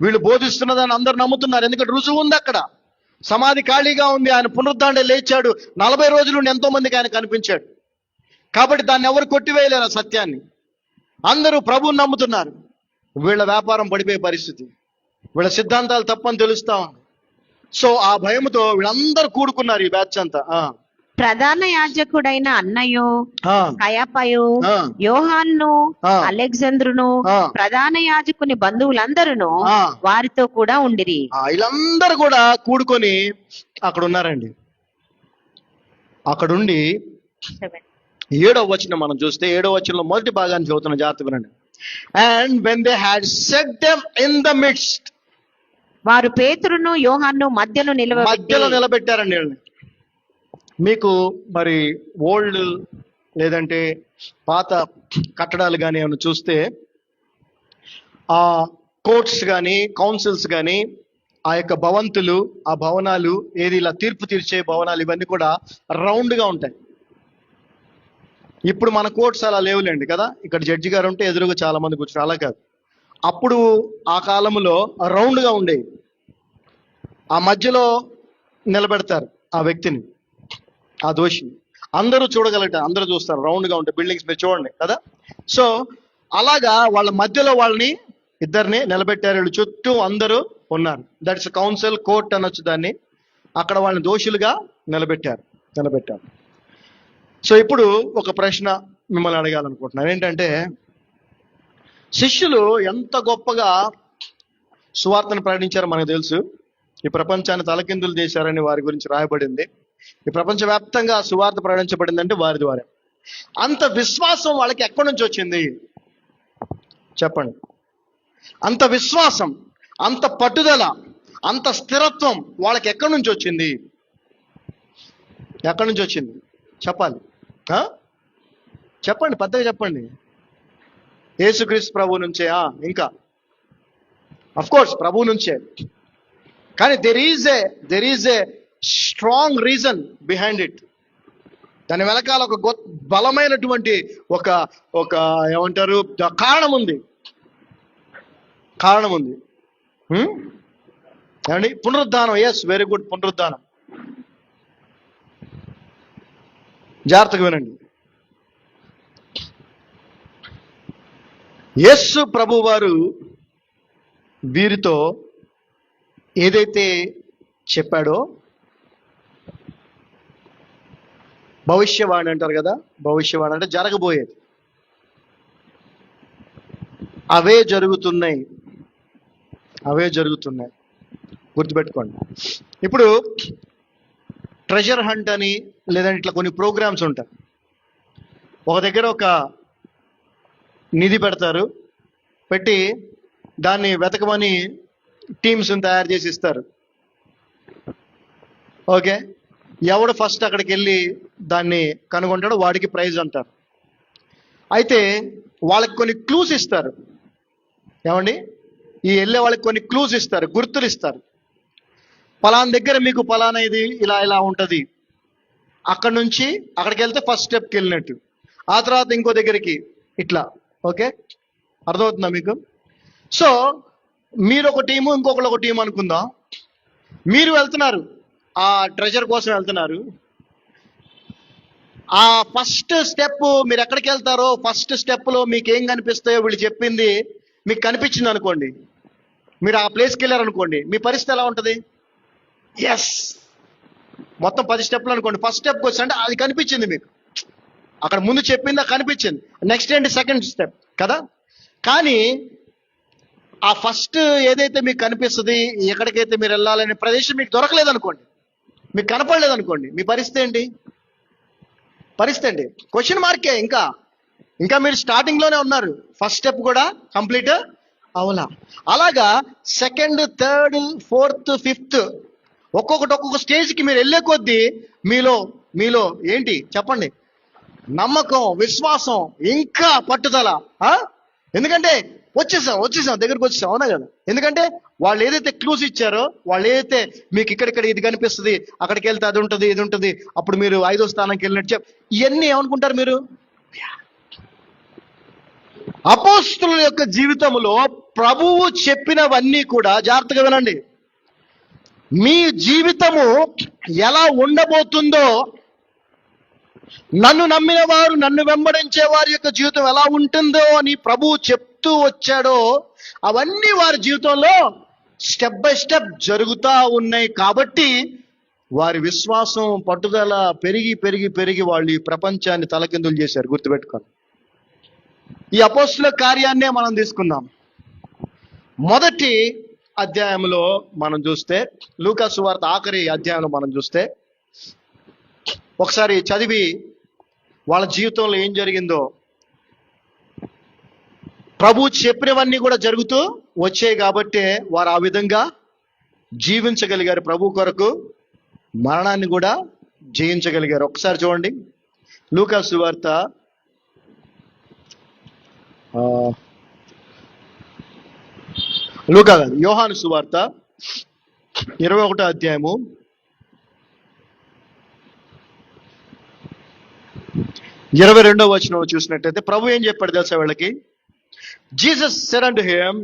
వీళ్ళు బోధిస్తున్నదాన్ని అందరూ నమ్ముతున్నారు, ఎందుకంటే రుజువు ఉంది అక్కడ. సమాధి ఖాళీగా ఉంది, ఆయన పునరుద్ధాండే లేచాడు, 40 రోజులు ఎంతో మందికి ఆయన కనిపించాడు. కాబట్టి దాన్ని ఎవరు కొట్టివేయలేరు సత్యాన్ని. అందరూ ప్రభువుని నమ్ముతున్నారు. వీళ్ళ వ్యాపారం పడిపోయే పరిస్థితి, వీళ్ళ సిద్ధాంతాలు తప్పని తెలుస్తా ఉంది. సో ఆ భయంతో వీళ్ళందరూ కూడుకున్నారు, ఈ బ్యాచ్ అంతా. ప్రధాన యాజకుడైన అన్నయు ఆ, కయపయు ఆ, యోహాను ఆ. అలెగ్జాంద్రును ఆ. ప్రధాన యాజకుని బంధువులందరూ ఆ. వారితో కూడా ఉండిరి. వీళ్ళందరూ కూడా కూడుకొని అక్కడ ఉన్నారండి. అక్కడుండి 7వ వచనం మనం చూస్తే 7వ వచనంలో మొదటి భాగాన్ని చదువుతున్న జాగ్రత్త వినండి. And when they had set them in the midst, వారు పేతురును యోహాను మధ్యలో మధ్యలో నిలబెట్టారండి వీళ్ళని. మీకు మరి ఓల్డ్ లేదంటే పాత కట్టడాలు కానీ ఏమైనా చూస్తే ఆ కోర్ట్స్ కానీ కౌన్సిల్స్ కానీ ఆ యొక్క భవంతులు, ఆ భవనాలు ఏది ఇలా తీర్పు తీర్చే భవనాలు ఇవన్నీ కూడా రౌండ్ గా ఉంటాయి. ఇప్పుడు మన కోర్ట్స్ అలా లేవులేండి కదా, ఇక్కడ జడ్జి గారు ఉంటే ఎదురుగా చాలా మంది కూర్చొని, అలా కాదు. అప్పుడు ఆ కాలంలో రౌండ్ గా ఉండేవి. ఆ మధ్యలో నిలబెడతారు ఆ వ్యక్తిని, ఆ దోషిని. అందరూ చూడగలుగుతారు, అందరూ చూస్తారు, రౌండ్ గా ఉంటాయి బిల్డింగ్స్ మీరు చూడండి కదా. సో అలాగా వాళ్ళ మధ్యలో వాళ్ళని ఇద్దరిని నిలబెట్టారు. వీళ్ళు చుట్టూ అందరూ ఉన్నారు. దట్స్ కౌన్సిల్ కోర్ట్ అనొచ్చు దాన్ని. అక్కడ వాళ్ళని దోషులుగా నిలబెట్టారు. సో ఇప్పుడు ఒక ప్రశ్న మిమ్మల్ని అడగాలనుకుంటున్నాను. ఏంటంటే, శిష్యులు ఎంత గొప్పగా సువార్తను ప్రకటించారో మనకు తెలుసు. ఈ ప్రపంచాన్ని తలకిందులు చేశారని వారి గురించి రాయబడింది. ఈ ప్రపంచవ్యాప్తంగా సువార్త ప్రకటించబడిందంటే వారి ద్వారా. అంత విశ్వాసం వాళ్ళకి ఎక్కడి నుంచి వచ్చింది చెప్పండి? అంత విశ్వాసం, అంత పట్టుదల, అంత స్థిరత్వం వాళ్ళకి ఎక్కడి నుంచి వచ్చింది? ఎక్కడి నుంచి వచ్చింది చెప్పాలి. చెప్పండి, పెద్దగా చెప్పండి. యేసుక్రీస్తు ప్రభు నుంచే? ఇంకా అఫ్ కోర్స్ ప్రభు నుంచే. కానీ there is a strong reason behind it. దాని వెనకాల ఒక బలమైనటువంటి ఒక ఏమంటారు కారణం ఉంది. ఏమండి? పునరుద్ధానం. ఎస్, వెరీ గుడ్, పునరుద్ధానం. జాగ్రత్తగా వినండి. యేసు ప్రభు వారు వీరితో ఏదైతే చెప్పాడో, భవిష్యవాణి అంటారు కదా, భవిష్యవాణి అంటే జరగబోయేది, అవే జరుగుతున్నాయి. గుర్తుపెట్టుకోండి. ఇప్పుడు ట్రెజర్ హంట్ అని లేదంటే ఇట్లా కొన్ని ప్రోగ్రామ్స్ ఉంటాయి. ఒక దగ్గర ఒక నిధి పెట్టి దాన్ని వెతకమని టీమ్స్ తయారు చేసి ఇస్తారు. ఓకే, ఎవడు ఫస్ట్ అక్కడికి వెళ్ళి దాన్ని కనుగొంటాడో వాడికి ప్రైజ్ అంటారు. అయితే వాళ్ళకి కొన్ని క్లూస్ ఇస్తారు. ఏమండి? ఈ వెళ్ళే వాళ్ళకి కొన్ని క్లూస్ ఇస్తారు, గుర్తులు ఇస్తారు. పలానా దగ్గర మీకు పలానా ఇది ఇలా ఉంటుంది. అక్కడి నుంచి అక్కడికి వెళ్తే ఫస్ట్ స్టెప్కి వెళ్ళినట్టు, ఆ తర్వాత ఇంకో దగ్గరికి ఇట్లా. ఓకే, అర్థమవుతుందా మీకు? సో మీరు ఒక టీము, ఇంకొకరు ఒక టీం అనుకుందాం. మీరు వెళ్తున్నారు, ఆ ట్రెజర్ కోసం వెళ్తున్నారు. ఆ ఫస్ట్ స్టెప్ మీరు ఎక్కడికి వెళ్తారో, ఫస్ట్ స్టెప్లో మీకు ఏం కనిపిస్తాయో వీళ్ళు చెప్పింది మీకు కనిపించింది అనుకోండి, మీరు ఆ ప్లేస్కి వెళ్ళారనుకోండి, మీ పరిస్థితి ఎలా ఉంటుంది? ఎస్, మొత్తం 10 స్టెప్లు అనుకోండి. ఫస్ట్ స్టెప్కి వచ్చి అంటే అది కనిపించింది మీకు, అక్కడ ముందు చెప్పింది కనిపించింది. నెక్స్ట్ ఏంటి? సెకండ్ స్టెప్ కదా. కానీ ఆ ఫస్ట్ ఏదైతే మీకు కనిపిస్తుంది, ఎక్కడికైతే మీరు వెళ్ళాలనే ప్రదేశం మీకు దొరకలేదు అనుకోండి, మీకు కనపడలేదు అనుకోండి, మీ పరిస్థితి ఏంటి? క్వశ్చన్ మార్కే. ఇంకా మీరు స్టార్టింగ్ లోనే ఉన్నారు. ఫస్ట్ స్టెప్ కూడా కంప్లీట్ అవలా. అలాగా సెకండ్, థర్డ్, ఫోర్త్, ఫిఫ్త్ ఒక్కొక్క స్టేజ్కి మీరు వెళ్ళే కొద్దీ మీలో ఏంటి చెప్పండి? నమ్మకం, విశ్వాసం, ఇంకా పట్టుదల. ఎందుకంటే వచ్చేసాం దగ్గరికి వచ్చేసాం, అవునా కదా? ఎందుకంటే వాళ్ళు ఏదైతే క్లూస్ ఇచ్చారో, వాళ్ళు ఏదైతే మీకు ఇక్కడ ఇది కనిపిస్తుంది, అక్కడికి వెళ్తే అది ఉంటుంది, ఇది ఉంటుంది, అప్పుడు మీరు 5వ స్థానానికి వెళ్ళినట్టు ఇవన్నీ ఏమనుకుంటారు మీరు? అపోస్తుల యొక్క జీవితంలో ప్రభువు చెప్పినవన్నీ కూడా జాగ్రత్తగా వినండి. మీ జీవితము ఎలా ఉండబోతుందో, నన్ను నమ్మిన వారు, నన్ను వెంబడించే వారి యొక్క జీవితం ఎలా ఉంటుందో అని ప్రభువు చెప్తూ వచ్చాడో, అవన్నీ వారి జీవితంలో స్టెప్ బై స్టెప్ జరుగుతూ ఉన్నాయి. కాబట్టి వారి విశ్వాసం పట్టుదల పెరిగి పెరిగి పెరిగి వాళ్ళు ఈ ప్రపంచాన్ని తలకిందులు చేశారు. గుర్తుపెట్టుకోండి. ఈ అపోస్తుల కార్యాన్నే మనం తీసుకుందాం. మొదటి అధ్యాయంలో మనం చూస్తే, లూకా సువార్త ఆఖరి అధ్యాయంలో మనం చూస్తే, ఒకసారి చదివి వాళ్ళ జీవితంలో ఏం జరిగిందో. ప్రభు చెప్పినవన్నీ కూడా జరుగుతూ వచ్చాయి కాబట్టే వారు ఆ విధంగా జీవించగలిగారు. ప్రభు కొరకు మరణాన్ని కూడా జయించగలిగారు. ఒకసారి చూడండి, లూకా సువార్త యోహాను సువార్త 21వ అధ్యాయము 22వ వచనం చూసినట్టయితే ప్రభు ఏం చెప్పాడు తెలుసా వీళ్ళకి? Jesus said unto him,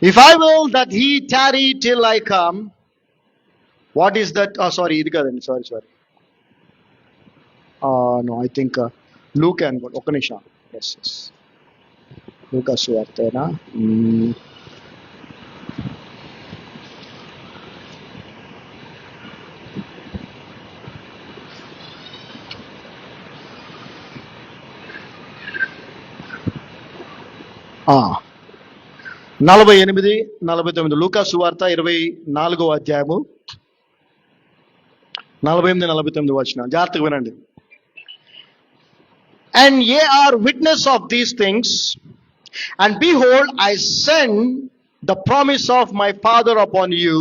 if I will that he tarry till I come. What is that? Sorry, ఇది కాదండి, sorry. No, I think Luke and ఒక నిమిషం. Yes. లూకా సువార్తేనా? ఆ 48, 49. లూకా సువార్త 24వ అధ్యాయము 48, 49 వచనం జాగ్రత్తగా వినండి. And ye are witness of these things, and behold, I send the promise of my Father upon you,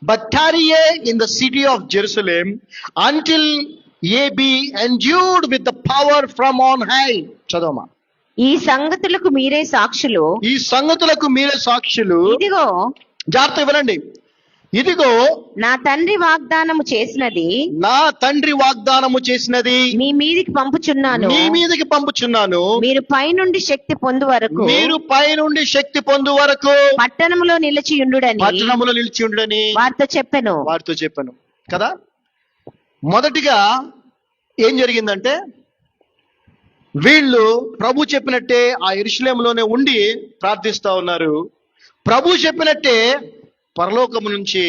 but tarry ye in the city of Jerusalem until ye be endued with the power from on high. చదవమా. ఈ సంగతులకు మీరే సాక్షులు. ఈ సంగతులకు మీరే సాక్షులు. ఇదిగో, జాగ్రత్తగా వినండి. ఇదిగో నా తండ్రి వాగ్దానము చేసినది, నా తండ్రి వాగ్దానము చేసినది మీ మీదికి పంపుచున్నాను. మీ మీదికి పంపుచున్నాను. మీరు పైనుండి శక్తి పొందు వరకు, మీరు పైనుండి శక్తి పొందు వరకు పట్టణములో నిలిచియుండుడని, పట్టణములో నిలిచి ఉండని వారితో చెప్పాను కదా. మొదటిగా ఏం జరిగిందంటే, వీళ్ళు ప్రభు చెప్పినట్టే ఆ యెరూషలేములోనే ఉండి ప్రార్థిస్తా ఉన్నారు. ప్రభు చెప్పినట్టే పరలోకము నుంచి,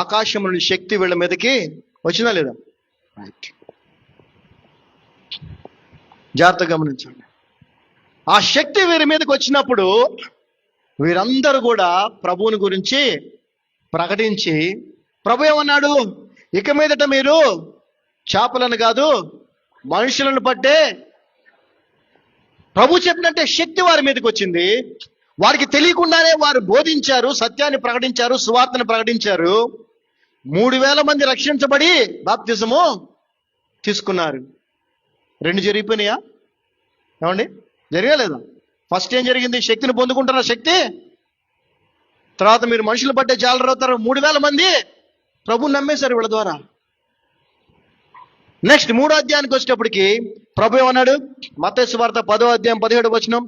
ఆకాశం నుండి శక్తి వీళ్ళ మీదకి వచ్చిందా లేదా? జాగ్రత్తగా గమనించండి. ఆ శక్తి వీరి మీదకి వచ్చినప్పుడు వీరందరూ కూడా ప్రభువుని గురించి ప్రకటించి, ప్రభు ఏమన్నాడు? ఇక మీదట మీరు చేపలను కాదు మనుషులను పట్టే. ప్రభు చెప్పినట్టే శక్తి వారి మీదకి వచ్చింది. వారికి తెలియకుండానే వారు బోధించారు, సత్యాన్ని ప్రకటించారు, సువార్తను ప్రకటించారు. 3000 మంది రక్షించబడి బాప్తిజము తీసుకున్నారు. 2 జరిగిపోయినాయా? ఏమండి, జరగలేదా? ఫస్ట్ ఏం జరిగింది? శక్తిని పొందుకుంటున్న శక్తి. తర్వాత మీరు మనుషులు పట్టే జాలరు అవుతారు. 3000 మంది ప్రభుని నమ్మేశారు వీళ్ళ ద్వారా. నెక్స్ట్ 3వ అధ్యాయానికి వచ్చేటప్పటికి ప్రభు ఏమన్నాడు? మత్తయి సువార్త 10వ అధ్యాయం 17వ వచనం.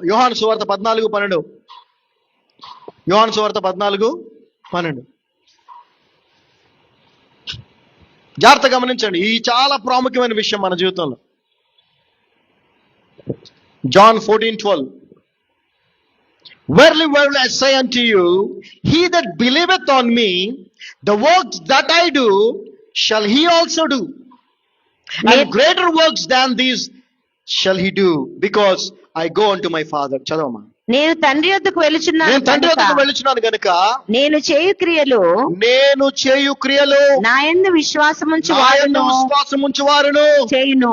యోహాను సువార్త 14:12. యోహాను సువార్త 14:12. జాగ్రత్త గమనించండి. ఈ చాలా ప్రాముఖ్యమైన విషయం మన జీవితంలో. John 14:12. Verily, verily, I say unto you, he that believeth on me, the works that I do, shall he also do. And greater works than these shall he do, because I go unto my Father. చదవమా. నేను తండ్రి వద్దకు వెళుచున్నాను గనుక నేను చేయు క్రియలు నా యందు విశ్వాసముంచు వారును చేయును.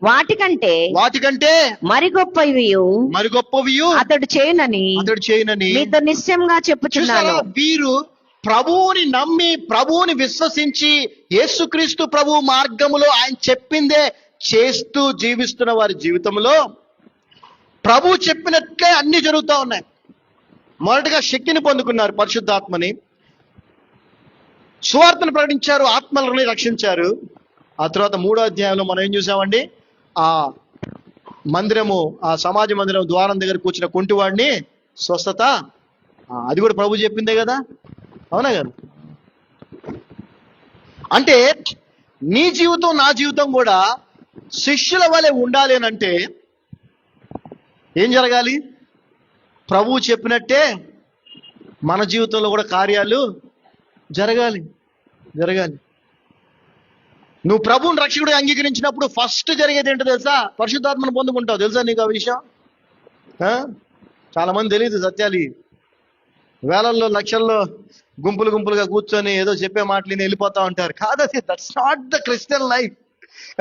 వాటికంటే మరి గొప్పవి అతడు చేయునని మీతో నిశ్చయంగా చెప్పుచున్నాను. వీరు ప్రభువుని నమ్మి, ప్రభువుని విశ్వసించి, యేసుక్రీస్తు ప్రభు మార్గములో ఆయన చెప్పిందే చేస్తూ జీవిస్తున్న వారి జీవితంలో ప్రభు చెప్పినట్లే అన్ని జరుగుతూ ఉన్నాయి. మొదటగా శక్తిని పొందుకున్నారు, పరిశుద్ధాత్మని. సువార్తను ప్రకటించారు, ఆత్మలని రక్షించారు. ఆ తర్వాత 3వ అధ్యాయంలో మనం ఏం చూసామండి? ఆ మందిరము, ఆ సమాజ మందిరం ద్వారం దగ్గర కూర్చున్న కుంటివాడిని స్వస్థత. అది కూడా ప్రభు చెప్పిందే కదా, అవునా కదా? అంటే నీ జీవితం, నా జీవితం కూడా శిష్యుల వలె ఉండాలి అంటే ఏం జరగాలి? ప్రభువు చెప్పినట్టే మన జీవితంలో కూడా కార్యాలు జరగాలి. నువ్వు ప్రభువుని రక్షకుడు అంగీకరించినప్పుడు ఫస్ట్ జరిగేది ఏంటో తెలుసా? పరిశుద్ధాత్మను పొందుకుంటావు. తెలుసా నీకు ఆ విషయం? చాలా మంది తెలియదు సత్యాలు. వేలల్లో లక్షల్లో గుంపులుగా కూర్చొని ఏదో చెప్పే మాటలు వెళ్ళిపోతా ఉంటారు. కాదది, that's not the Christian life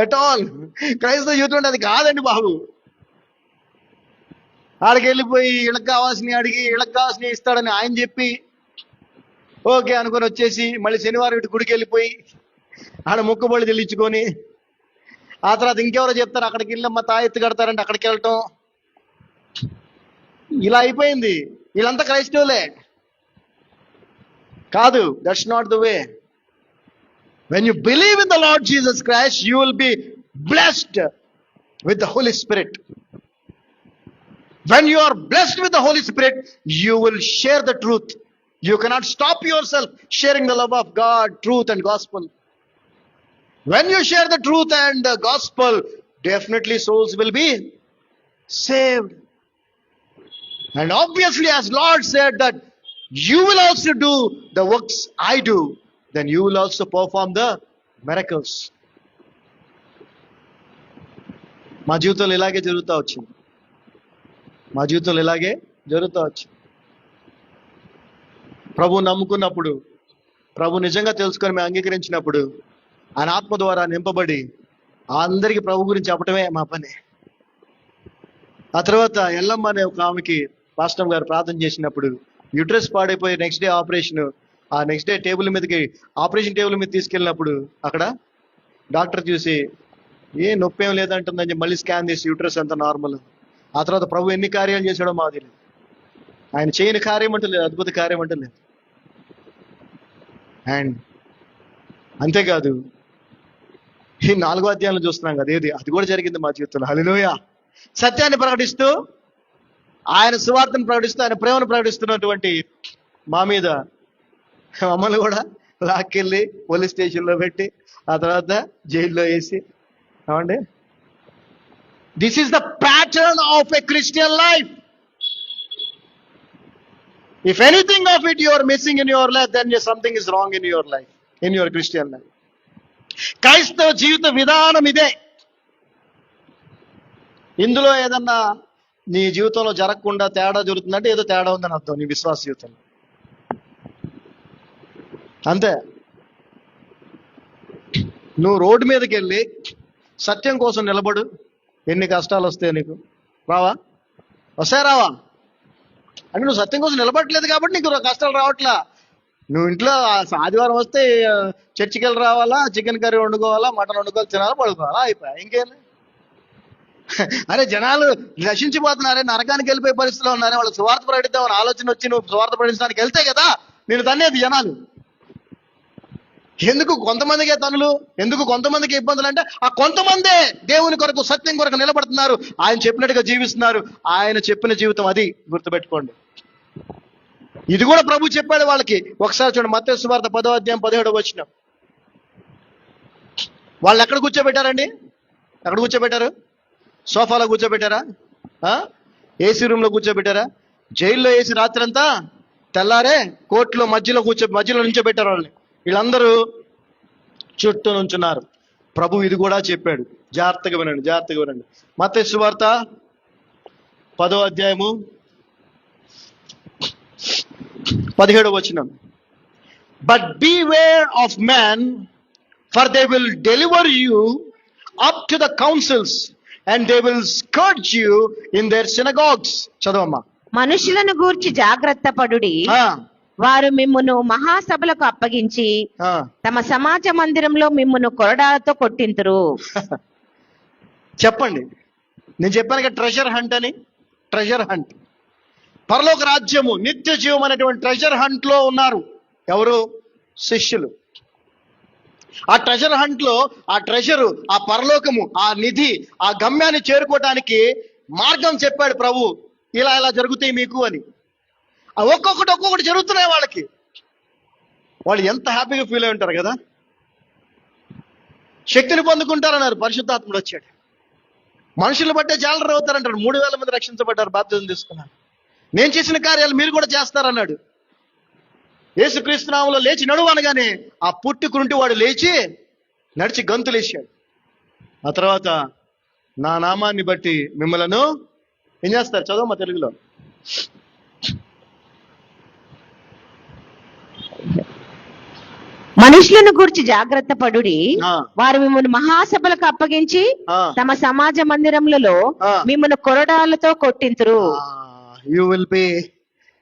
at all. క్రైస్తవ జీవితం అది కాదండి బాబు. ఆడికి వెళ్ళిపోయి వీళ్ళకి కావాల్సినవి అడిగి వీళ్ళకి కావాల్సినవి ఇస్తాడని ఆయన చెప్పి ఓకే అనుకొని వచ్చేసి మళ్ళీ శనివారం ఇటు గుడికి వెళ్ళిపోయి ఆడ మొక్కుబళ్ళు చెల్లించుకొని ఆ తర్వాత ఇంకెవరో చెప్తారు అక్కడికి వెళ్ళమ్మా తాయెత్తు కడతారంటే అక్కడికి వెళ్ళటం. ఇలా అయిపోయింది. వీళ్ళంతా క్రైస్తవులే కాదు. That's not the way. When you believe in the Lord Jesus Christ you will be blessed with the Holy Spirit. When you are blessed with the Holy Spirit, you will share the truth. You cannot stop yourself sharing the love of God, truth and gospel. When you share the truth and the gospel, definitely souls will be saved. And obviously, as Lord said that you will also do the works I do, then you will also perform the miracles. మా జీవితంలో ఇలాగే జరుగుతూ వచ్చింది. ప్రభు నమ్ముకున్నప్పుడు, ప్రభు నిజంగా తెలుసుకొని మేము అంగీకరించినప్పుడు, ఆయన ఆత్మ ద్వారా నింపబడి అందరికీ ప్రభు గురించి చెప్పటమే మా పని. ఆ తర్వాత ఎల్లమ్మ అనే ఒక ఆమెకి పాస్టర్ గారు ప్రార్థన చేసినప్పుడు యూట్రస్ పాడైపోయి నెక్స్ట్ డే ఆపరేషన్, ఆ నెక్స్ట్ డే ఆపరేషన్ టేబుల్ మీద తీసుకెళ్ళినప్పుడు అక్కడ డాక్టర్ చూసి ఏ నొప్పి ఏం లేదంటుందని మళ్ళీ స్కాన్ చేసి యూట్రస్ అంతా నార్మల్. ఆ తర్వాత ప్రభు ఎన్ని కార్యాలు చేశాడో మాకు తెలియదు. ఆయన చేయని కార్యం అంటే లేదు, అద్భుత కార్యం అంటే లేదు. అండ్ అంతేకాదు ఈ 4వ అధ్యాయంలో చూస్తున్నాం కదా, అది కూడా జరిగింది మా జీవితంలో. హల్లెలూయా. సత్యాన్ని ప్రకటిస్తూ, ఆయన సువార్తను ప్రకటిస్తూ, ఆయన ప్రేమను ప్రకటిస్తున్నటువంటి మా మీద మమ్మల్ని కూడా లాక్కెళ్ళి పోలీస్ స్టేషన్లో పెట్టి ఆ తర్వాత జైల్లో వేసి, ఏమండి, this is the pattern of a Christian life. If anything of it you are missing in your life, then something is wrong in your life, in your Christian life. క్రైస్తవ జీవిత విధానం ఇదే. ఇందులో ఏదన్నా నీ జీవితంలో జరగకుండా తేడా జరుగుతుందంటే ఏదో తేడా ఉందని అర్థం నీ విశ్వాస జీవితంలో. అంతే. నువ్వు రోడ్డు మీదకి వెళ్ళి సత్యం కోసం నిలబడు, ఎన్ని కష్టాలు వస్తాయి నీకు. రావా? అంటే నువ్వు సత్యం కోసం నిలబడట్లేదు కాబట్టి నీకు కష్టాలు రావట్లా. నువ్వు ఇంట్లో ఆదివారం వస్తే చర్చికి వెళ్ళి రావాలా, చికెన్ కర్రీ వండుకోవాలా, మటన్ వండుకోవాలి, తినాలా, పడుకోవాలా, అయిపోయా. ఇంకేంది? అరే జనాలు నశించిపోతున్నారే, నరకానికి వెళ్ళిపోయే పరిస్థితిలో ఉన్నారే, వాళ్ళు సువార్త ప్రకటిద్దామని ఆలోచన వచ్చి నువ్వు సువార్త ప్రకటించడానికి వెళ్తే కదా నేను తన్నేది జనాలు. ఎందుకు కొంతమందికే తనులు, ఎందుకు కొంతమందికి ఇబ్బందులు అంటే ఆ కొంతమందే దేవుని కొరకు సత్యం కొరకు నిలబడుతున్నారు, ఆయన చెప్పినట్టుగా జీవిస్తున్నారు. ఆయన చెప్పిన జీవితం అది, గుర్తుపెట్టుకోండి. ఇది కూడా ప్రభు చెప్పాడు వాళ్ళకి. ఒకసారి చూడండి, మత్తయి సువార్త 10వ అధ్యాయం 17వ వచనం. వాళ్ళు ఎక్కడ కూర్చోబెట్టారండి? ఎక్కడ కూర్చోబెట్టారు? సోఫాలో కూర్చోబెట్టారా? ఏసీ రూమ్ లో కూర్చోబెట్టారా? జైల్లో వేసి రాత్రంతా తెల్లారే కోర్టులో మధ్యలో నుంచోబెట్టారు వాళ్ళని. వీళ్ళందరూ చుట్టూ నుంచున్నారు. ప్రభు ఇది కూడా చెప్పాడు. జాగ్రత్తగా వినండి. మత్తయి సువార్త 10వ అధ్యాయము 17వ వచనం. But beware of men, for they will deliver you up to the councils, and they will scourge you in their synagogues. చదవమ్మా. మనుషులను గూర్చి జాగ్రత్త పడుడి, వారు మిమ్మును మహాసభలకు అప్పగించి తమ సమాజ మందిరంలో మిమ్మును కొరడాలతో కొట్టింతురు. చెప్పండి, నేను చెప్పాను ట్రెజర్ హంట్ అని. ట్రెజర్ హంట్, పరలోక రాజ్యము, నిత్య జీవం అనేటువంటి ట్రెజర్ హంట్ లో ఉన్నారు. ఎవరు? శిష్యులు. ఆ ట్రెజర్ హంట్ లో ఆ ట్రెజరు, ఆ పరలోకము, ఆ నిధి, ఆ గమ్యాన్ని చేరుకోవడానికి మార్గం చెప్పాడు ప్రభు. ఇలా జరుగుతాయి మీకు అని. ఒక్కొక్కటి జరుగుతున్నాయి వాళ్ళకి. వాళ్ళు ఎంత హ్యాపీగా ఫీల్ అయి ఉంటారు కదా. శక్తిని పొందుకుంటారన్నారు. పరిశుద్ధాత్ముడు వచ్చాడు. మనుషులు బట్టే జాలరు అవుతారంటాడు. 3,000 మంది రక్షించబడ్డారు, బాప్తిజం తీసుకున్నారు. నేను చేసిన కార్యాలు మీరు కూడా చేస్తారన్నాడు. యేసుక్రీస్తు నామములో లేచి నడువు అనగానే ఆ పుట్టుకుంటూ వాడు లేచి నడిచి గంతులేసాడు. ఆ తర్వాత నా నామాన్ని బట్టి మిమ్మలను ఏం చేస్తారు? చదవమ్మా తెలుగులో. మనుషులను గూర్చి జాగ్రత్త పడుడి, ఆ. వారు మిమ్మల్ని మహాసభలకు అప్పగించి ఆ. తమ సమాజ మందిరములలో ఆ. మిమ్మల్ని కొరడాలతో కొట్టింతురు. You will be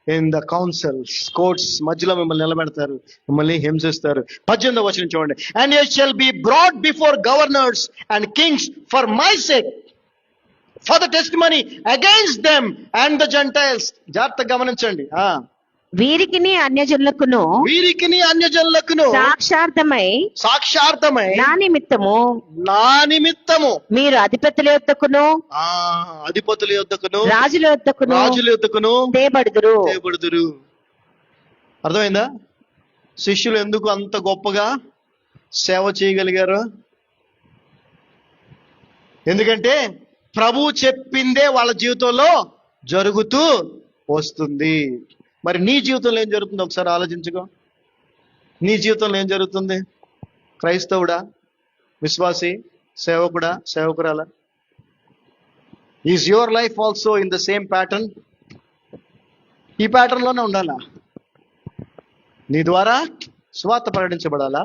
in the councils, courts మధ్యలో మిమ్మల్ని నిలబెడతారు, మిమ్మల్ని హింసిస్తారు. 18వ వచనం చూడండి. And you shall be brought before governors and kings for my sake, for the testimony against them and the gentiles. జాగ్రత్తగా గమనించండి. వీరికిని అన్యజనులకును వీరికిని అన్యజనులకును సాక్షార్థమై నా నిమిత్తము మీరు అధిపతుల యొద్దకును అధిపతుల యొద్దకును రాజుల యొద్దకును తేబడుదురు. అర్థమైందా? శిష్యులు ఎందుకు అంత గొప్పగా సేవ చేయగలిగారు? ఎందుకంటే ప్రభు చెప్పిందే వాళ్ళ జీవితంలో జరుగుతూ వస్తుంది. మరి నీ జీవితంలో ఏం జరుగుతుందో ఒకసారి ఆలోచించుకో. నీ జీవితంలో ఏం జరుగుతుంది? క్రైస్తవుడా, విశ్వాసి, సేవకుడా, సేవకురాలా? Is your life also in the same pattern? ఈ ప్యాటర్న్ లోనే ఉండాలా? నీ ద్వారా స్వార్థ ప్రకటించబడాలా?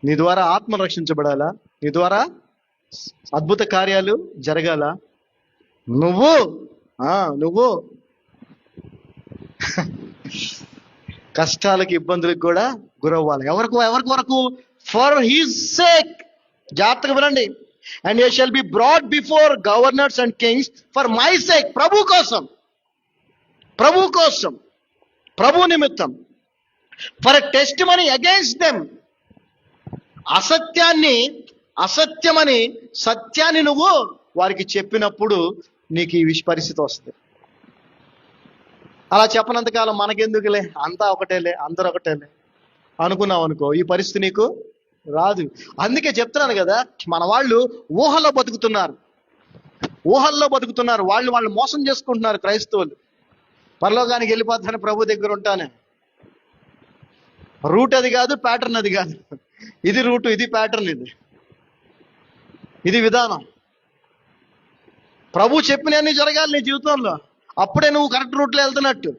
నీ ద్వారా ఆత్మ రక్షించబడాలా? నీ ద్వారా అద్భుత కార్యాలు జరగాల? నువ్వు కష్టాలకి, ఇబ్బందులకు కూడా గురవ్వాలి. ఎవరికి వరకు? For his sake. జాగ్రత్తగా వినండి. And you shall be brought before governors and kings for my sake. ప్రభు కోసం, ప్రభు నిమిత్తం. For a testimony against them. అసత్యమని సత్యాన్ని నువ్వు వారికి చెప్పినప్పుడు నీకు ఈ పరిస్థితి వస్తుంది. అలా చెప్పనంతకాలం మనకెందుకులే, అంతా ఒకటేలే, అందరూ ఒకటేలే అనుకున్నావు అనుకో, ఈ పరిస్థితి నీకు రాదు. అందుకే చెప్తున్నాను కదా, మన వాళ్ళు ఊహల్లో బతుకుతున్నారు. వాళ్ళు మోసం చేసుకుంటున్నారు. క్రైస్తవులు పరలోకానికి వెళ్ళిపోతాను, ప్రభు దగ్గర ఉంటానే. రూట్ అది కాదు, ప్యాటర్న్ అది కాదు. ఇది రూటు, ఇది ప్యాటర్న్, ఇది విధానం. ప్రభు చెప్పినవన్నీ జరగాలి నీ జీవితంలో, అప్పుడే నువ్వు కరెక్ట్ రూట్లో వెళ్తున్నట్టు.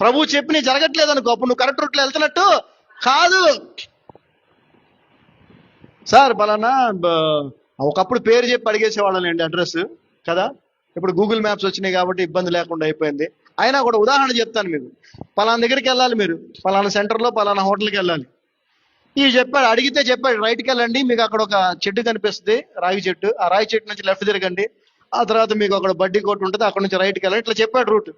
ప్రభు చెప్పి జరగట్లేదు అనుకో, అప్పుడు నువ్వు కరెక్ట్ రూట్లో వెళ్తున్నట్టు కాదు. సార్ బలానా ఒకప్పుడు పేరు చెప్పి అడిగేసేవాళ్ళండి అడ్రస్ కదా. ఇప్పుడు గూగుల్ మ్యాప్స్ వచ్చినాయి కాబట్టి ఇబ్బంది లేకుండా అయిపోయింది. అయినా కూడా ఉదాహరణ చెప్తాను మీకు. పలానా దగ్గరికి వెళ్ళాలి, మీరు పలానా సెంటర్లో పలానా హోటల్కి వెళ్ళాలి. అడిగితే చెప్పాడు రైట్కి వెళ్ళండి, మీకు అక్కడ ఒక చెట్టు కనిపిస్తుంది, రాగి చెట్టు. ఆ రాగి చెట్టు నుంచి లెఫ్ట్ తిరగండి, ఆ తర్వాత మీకు అక్కడ బడ్డీ కొట్టు ఉంటుంది, అక్కడ నుంచి రైట్కి వెళ్ళండి. ఇట్లా చెప్పాడు రూట్.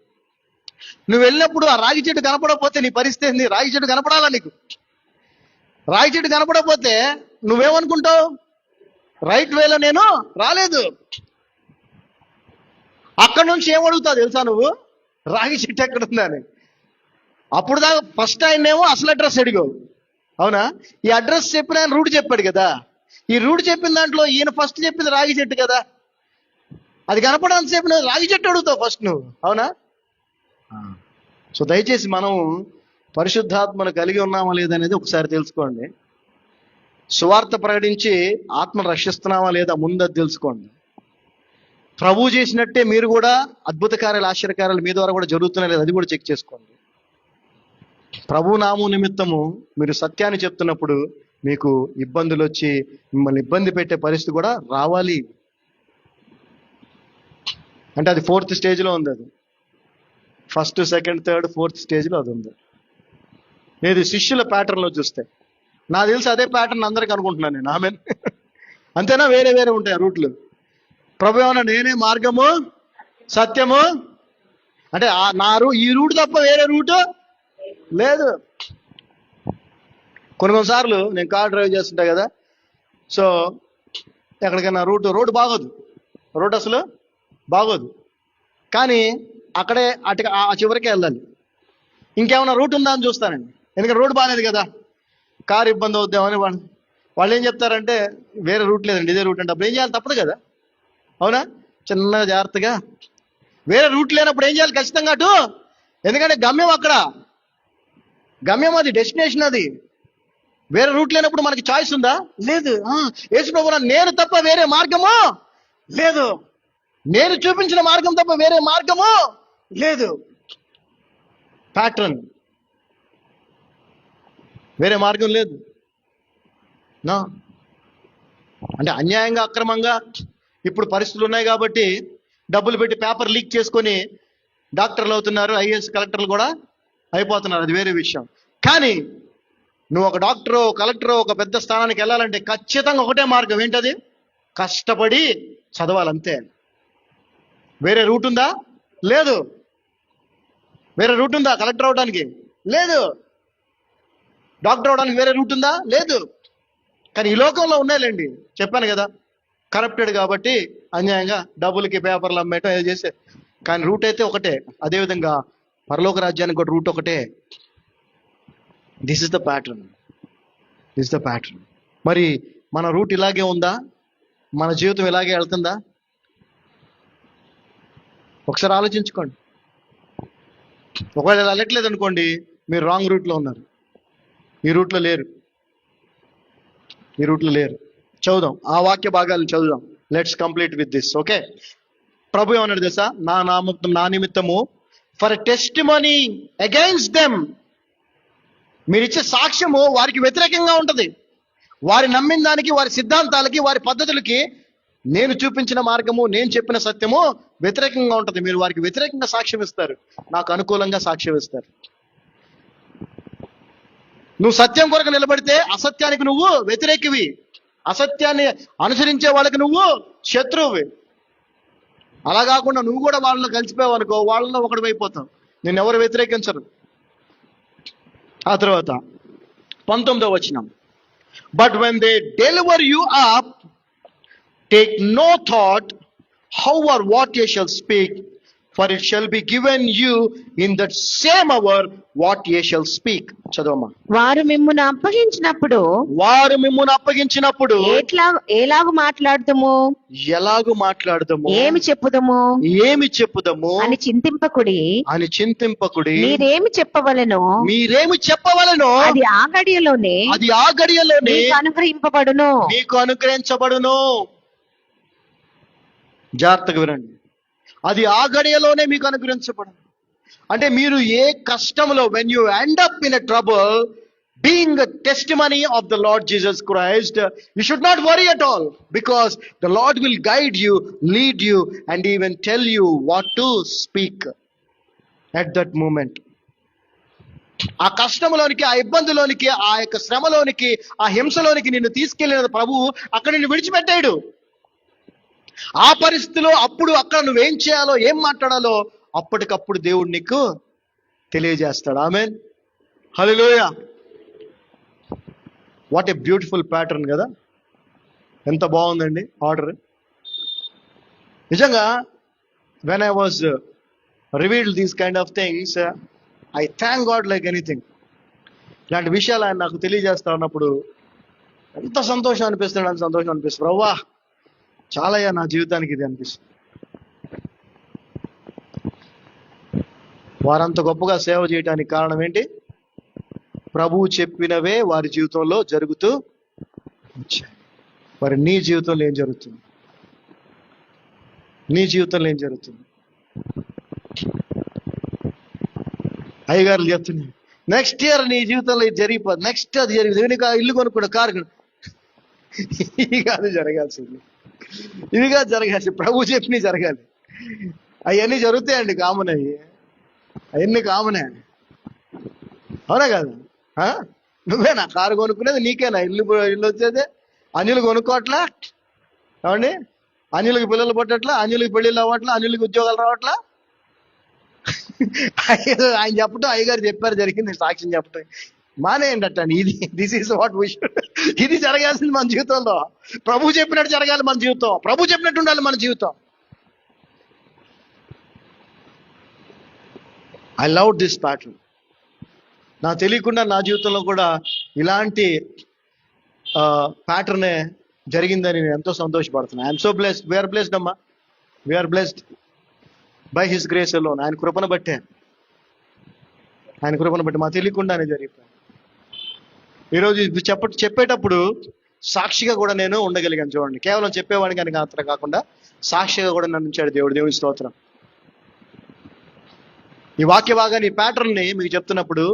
నువ్వు వెళ్ళినప్పుడు ఆ రాగి చెట్టు కనపడకపోతే నీ పరిస్థితి ఏంది? రాగి చెట్టు కనపడాలా నీకు? రాగి చెట్టు కనపడకపోతే నువ్వేమనుకుంటావు? రైట్ వేలో నేను రాలేదు. అక్కడ నుంచి ఏమడుగుతావు తెలుసా నువ్వు? రాగి చెట్టు ఎక్కడుందా అని. అప్పుడు దాకా ఫస్ట్ ఆయనేమో అసలు అడ్రస్ అడిగావు, అవునా? ఈ అడ్రస్ చెప్పిన ఆయన రూట్ చెప్పాడు కదా. ఈ రూట్ చెప్పిన దాంట్లో ఈయన ఫస్ట్ చెప్పింది రాగి చెట్టు కదా. అది కనపడాల్సేపు నువ్వు రాగి చెట్టు అడుగుతావు ఫస్ట్ నువ్వు, అవునా? సో దయచేసి మనం పరిశుద్ధాత్మను కలిగి ఉన్నామా లేదనేది ఒకసారి తెలుసుకోండి. సువార్త ప్రకటించి ఆత్మను రక్షిస్తున్నామా లేదా ముందు అది తెలుసుకోండి. ప్రభు చేసినట్టే మీరు కూడా అద్భుత కార్యాలు, ఆశ్చర్యకార్యాలు మీ ద్వారా కూడా జరుగుతున్నాయి లేదా అది కూడా చెక్ చేసుకోండి. ప్రభు నామం నిమిత్తము మీరు సత్యాన్ని చెప్తున్నప్పుడు మీకు ఇబ్బందులు వచ్చి మిమ్మల్ని ఇబ్బంది పెట్టే పరిస్థితి కూడా రావాలి. అంటే అది 4th స్టేజ్లో ఉంది. అది 1st, 2nd, 3rd, 4th స్టేజ్లో అది ఉంది. లేదు శిష్యుల ప్యాటర్న్లో చూస్తే నాకు తెలిసి అదే ప్యాటర్న్ అందరికి అనుకుంటున్నాను నేను. ఆమె అంతేనా? వేరే వేరే ఉంటాయి రూట్లు. ప్రభు ఏమన్నా నేనే మార్గము సత్యము అంటే ఈ రూట్ తప్ప వేరే రూటు లేదు. కొన్నిసార్లు నేను కార్ డ్రైవ్ చేస్తుంటా కదా. సో ఎక్కడికైనా రోడ్డు బాగోదు, రోడ్ అసలు బాగోదు, కానీ అక్కడే ఆ చివరికే వెళ్ళాలి. ఇంకేమైనా రూట్ ఉందా అని చూస్తానండి, ఎందుకంటే రోడ్డు బాగాలేదు కదా, కారు ఇబ్బంది అవుద్దామని వాళ్ళు ఏం చెప్తారంటే వేరే రూట్ లేదండి ఇదే రూట్ అంటే అప్పుడు ఏం చేయాలి? తప్పదు కదా. అవునా? చిన్నగా జాగ్రత్తగా. వేరే రూట్ లేనప్పుడు ఏం చేయాలి? ఖచ్చితంగా అటు, ఎందుకంటే గమ్యం అక్కడ, గమ్యం అది, డెస్టినేషన్ అది. వేరే రూట్ లేనప్పుడు మనకి చాయిస్ ఉందా? లేదు. యేసు ప్రభువా, నేను తప్ప వేరే మార్గము లేదు, నేను చూపించిన మార్గం తప్ప వేరే మార్గము లేదు. ప్యాటర్న్, వేరే మార్గం లేదు. నా అంటే అన్యాయంగా, అక్రమంగా ఇప్పుడు పరిస్థితులు ఉన్నాయి కాబట్టి డబ్బులు పెట్టి పేపర్ లీక్ చేసుకొని డాక్టర్లు అవుతున్నారు, ఐఏఎస్ కలెక్టర్లు కూడా అయిపోతున్నారు, అది వేరే విషయం. కానీ నువ్వు ఒక డాక్టరో, కలెక్టరో, ఒక పెద్ద స్థానానికి వెళ్ళాలంటే ఖచ్చితంగా ఒకటే మార్గం. ఏంటది? కష్టపడి చదవాలంతే. వేరే రూట్ ఉందా? లేదు. వేరే రూట్ ఉందా కలెక్టర్ అవడానికి? లేదు. డాక్టర్ అవడానికి వేరే రూట్ ఉందా? లేదు. కానీ ఈ లోకంలో ఉన్నాయిలేండి, చెప్పాను కదా, కరప్టెడ్ కాబట్టి అన్యాయంగా డబ్బులకి పేపర్లు అమ్మేయటం ఏదో చేసే. కానీ రూట్ అయితే ఒకటే. అదేవిధంగా పరలోక రాజ్యానికి కూడా రూట్ ఒకటే. This is the pattern, this is the pattern. మరి మన రూట్ ఇలాగే ఉందా? మన జీవితం ఇలాగే వెళ్తుందా? ఒకసారి ఆలోచించుకోండి. ఒకవేళ వెళ్ళట్లేదు అనుకోండి, మీరు రాంగ్ రూట్లో ఉన్నారు, ఈ రూట్లో లేరు, ఈ రూట్లో లేరు. చదువుదాం, ఆ వాక్య భాగాలను చదువుదాం. Let's complete with this. Okay, ప్రభు ఏమన్నాడు తెలుసా? నా నిమిత్తము ఫర్ టెస్టిమనీ అగైన్స్ దెమ్. మీరు ఇచ్చే సాక్ష్యము వారికి వ్యతిరేకంగా ఉంటుంది. వారి నమ్మిన దానికి, వారి సిద్ధాంతాలకి, వారి పద్ధతులకి నేను చూపించిన మార్గము, నేను చెప్పిన సత్యము వ్యతిరేకంగా ఉంటుంది. మీరు వారికి వ్యతిరేకంగా సాక్ష్యం ఇస్తారు, నాకు అనుకూలంగా సాక్ష్యం ఇస్తారు. నువ్వు సత్యం కొరకు నిలబడితే అసత్యానికి నువ్వు వ్యతిరేకివి, అసత్యాన్ని అనుసరించే వాళ్ళకి నువ్వు శత్రువువి. అలా కాకుండా నువ్వు కూడా వాళ్ళలో కలిసిపోయావు అనుకో, వాళ్ళలో ఒకటి అయిపోతావు, నిన్నెవరు వ్యతిరేకించరు. ఆ తర్వాత 19వ వచనం, but when they deliver you up, take no thought how or what you shall speak, for it shall be given you in that same hour what you shall speak. చదవమ్మా. వారు మిమ్మును అప్పగించినప్పుడు, ఎలాగు మాట్లాడుదము, ఎలాగు మాట్లాడదము, ఏమి చెప్పుదము అని చింతింపకుడి, మీరేమి చెప్పవలెనో అది ఆ గడియలోనే మీకు అనుగ్రహించబడును. జాగ్రత్తగా వినండి, అది ఆ గడియలోనే మీకు అనుగ్రహించబడును. అంటే మీరు ఏ కష్టంలో, when you end up in a trouble, being a testimony of the Lord Jesus Christ, you should not worry at all, because the Lord will guide you, lead you, and even tell you what to speak at that moment. ఆ కష్టంలోనికి, ఆ ఇబ్బందిలోనికి, ఆ యొక్క శ్రమలోనికి, ఆ హింసలోనికి నిన్ను తీసుకెళ్లిన ప్రభువు అక్కడ నిన్ను విడిచిపెట్టాడు. ఆ పరిస్థితిలో అప్పుడు అక్కడ నువ్వేం చేయాలో, ఏం మాట్లాడాలో అప్పటికప్పుడు దేవుడు నీకు తెలియజేస్తాడు. ఆమేన్, హల్లెలూయా. వాట్ ఏ బ్యూటిఫుల్ ప్యాటర్న్ కదా, ఎంత బాగుందండి ఆర్డర్. నిజంగా when I was revealed these kind of things, I thank God like anything. ఇలాంటి విషయాలు ఆయన నాకు తెలియజేస్తా ఉన్నప్పుడు ఎంత సంతోషం అనిపిస్తుంది, అంత సంతోషం అనిపిస్తుంది. ప్రవ్వా, చాలా నా జీవితానికి ఇది అనిపిస్తుంది. వారంత గొప్పగా సేవ చేయడానికి కారణం ఏంటి? ప్రభువు చెప్పినవే వారి జీవితంలో జరుగుతూ వచ్చాయి. మరి నీ జీవితంలో ఏం జరుగుతుంది? నీ జీవితంలో ఏం జరుగుతుంది? అయ్యగారులు చెప్తున్నాయి, నెక్స్ట్ ఇయర్ నీ జీవితంలో ఇది జరిగిపోదు, నెక్స్ట్ అది జరిగింది, నీకు ఇల్లు కొనుక్కున్న కారు. ఇది కాదు జరగాల్సింది, ఇవి కాదు జరగాల్సింది, ప్రభు చెప్పినవి జరగాలి. అవన్నీ జరుగుతాయండి, కామన్. అవన్నీ కామనే, అవునా కాదు? నువ్వేనా కారు కొనుక్కునేది? నీకేనా ఇల్లు వచ్చేది? అన్యులు కొనుక్కోవట్లా ఏమండి? అన్యులకి పిల్లలు పుట్టట్లా, అన్యులకి పెళ్ళిళ్ళు అవ్వట్లా, అన్యులకి ఉద్యోగాలు రావట్లా. ఆయన చెప్పటం, అయ్యగారు చెప్పారు, జరిగింది, సాక్ష్యం చెప్పటం మానేయండి అట్ట. ఇది this is what we should. ఇది జరగాల్సింది మన జీవితంలో. ప్రభు చెప్పినట్టు జరగాలి మన జీవితం, ప్రభు చెప్పినట్టు ఉండాలి మన జీవితం. I love this pattern. నా తెలియకుండా నా జీవితంలో కూడా ఇలాంటి ప్యాటర్నే జరిగిందని నేను ఎంతో సంతోషపడుతున్నాను. I'm so blessed, we're blessed అమ్మా. We're blessed by his grace alone. ఆయన కృపను బట్టే, ఆయన కృపను బట్టి మా తెలియకుండానే జరిగిపోయింది. ఈరోజు ఇది చెప్పేటప్పుడు సాక్షిగా కూడా నేను ఉండగలిగాను. చూడండి, కేవలం చెప్పేవాడిని కానీ మాత్రం కాకుండా సాక్షిగా కూడా నన్ను ఉంచాడు దేవుడు. దేవుని స్తోత్రం. ఈ వాక్య భాగాన్ని, ఈ ప్యాటర్న్ని మీకు చెప్తున్నప్పుడు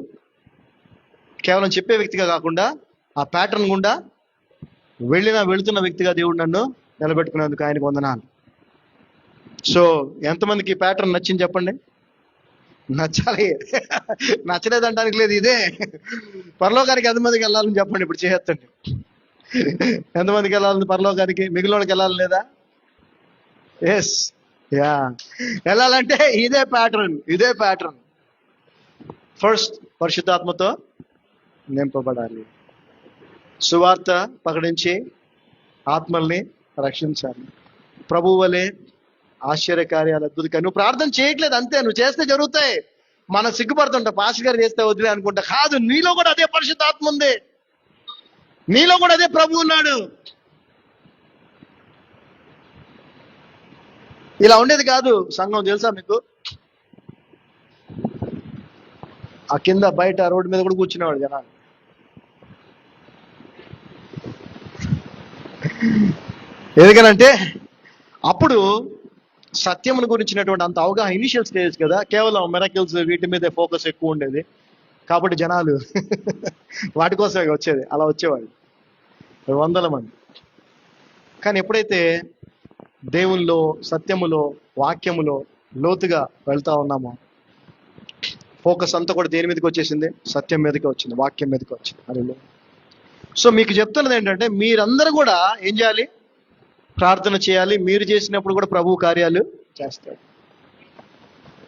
కేవలం చెప్పే వ్యక్తిగా కాకుండా ఆ ప్యాటర్న్ గుండా వెళుతున్న వ్యక్తిగా దేవుడు నన్ను నిలబెట్టుకున్నందుకు ఆయనకు వందనాలు. సో ఎంతమందికి ఈ ప్యాటర్న్ నచ్చింది చెప్పండి? నచ్చాలి. నచ్చలేదంటానికి లేదు. ఇదే పరలోకానికి ఎంతమందికి వెళ్ళాలని చెప్పండి ఇప్పుడు చేసేస్తండి. ఎంతమందికి వెళ్ళాలని పరలోకానికి? మిగిలినోడికి వెళ్ళాలి లేదా? ఎస్, యా, వెళ్ళాలంటే ఇదే ప్యాటర్న్. ఫస్ట్ పరిశుద్ధాత్మతో నింపబడాలి, సువార్త ప్రకటించి ఆత్మల్ని రక్షించాలి, ప్రభువు వలె ఆశ్చర్యకార్యాలు, అద్భుత. నువ్వు ప్రార్థన చేయట్లేదు అంతే, నువ్వు చేస్తే జరుగుతాయి. మనం సిగ్గుపడుతుంటా, పాస్టర్ గారు చేస్తే వదిలే అనుకుంటా. కాదు, నీలో కూడా అదే పరిశుద్ధాత్మ ఉంది, నీలో కూడా అదే ప్రభు ఉన్నాడు. ఇలా ఉండేది కాదు సంఘం, తెలుసా మీకు? ఆ కింద బయట రోడ్డు మీద కూడా కూర్చునేవాడు జనాలు. ఎందుకనంటే అప్పుడు సత్యమును గురించినటువంటి అంత అవగాహన, ఇనిషియల్ స్టేజ్ కదా, కేవలం మిరకిల్స్ వీటి మీదే ఫోకస్ ఎక్కువ ఉండేది. కాబట్టి జనాలు వాటి కోసమే వచ్చేది, అలా వచ్చేవాళ్ళు వందల మంది. కానీ ఎప్పుడైతే దేవుల్లో, సత్యములో, వాక్యములో లోతుగా వెళ్తా ఉన్నామో, ఫోకస్ అంతా కూడా దేని మీదకి వచ్చేసింది? సత్యం మీదకి వచ్చింది, వాక్యం మీదకి వచ్చింది. అదే. సో మీకు చెప్తున్నది ఏంటంటే, మీరందరూ కూడా ఏం చేయాలి? ప్రార్థన చేయాలి. మీరు చేసినప్పుడు కూడా ప్రభు కార్యాలు చేస్తాడు.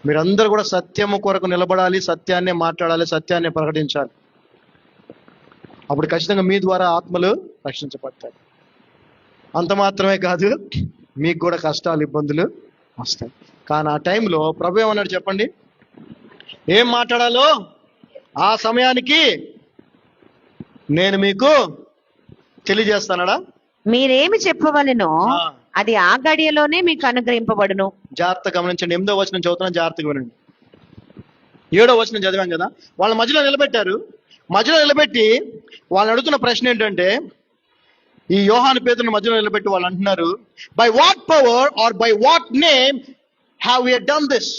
మీరందరూ కూడా సత్యము కొరకు నిలబడాలి, సత్యాన్నే మాట్లాడాలి, సత్యాన్నే ప్రకటించాలి. అప్పుడు ఖచ్చితంగా మీ ద్వారా ఆత్మలు రక్షించబడతాయి. అంత మాత్రమే కాదు, మీకు కూడా కష్టాలు, ఇబ్బందులు వస్తాయి. కానీ ఆ టైంలో ప్రభు ఏమన్నాడు చెప్పండి? ఏం మాట్లాడాలో ఆ సమయానికి నేను మీకు తెలియజేస్తానడా? మీరేమి చెప్పవలెనో అది ఆ గడియలోనే మీకు అనుగ్రహింపబడును. జాగ్రత్త గమనించండి. 8వ వచనం చదువుతున్నాను, జాగ్రత్తగా వినండి. 7వ వచనం చదివాం కదా. వాళ్ళ మధ్యలో నిలబెట్టారు. మధ్యలో నిలబెట్టి వాళ్ళని అడుగుతున్న ప్రశ్న ఏంటంటే, ఈ యోహాను పేతురుని మధ్యలో నిలబెట్టి వాళ్ళు అంటున్నారు, by what power or by what name have we done this?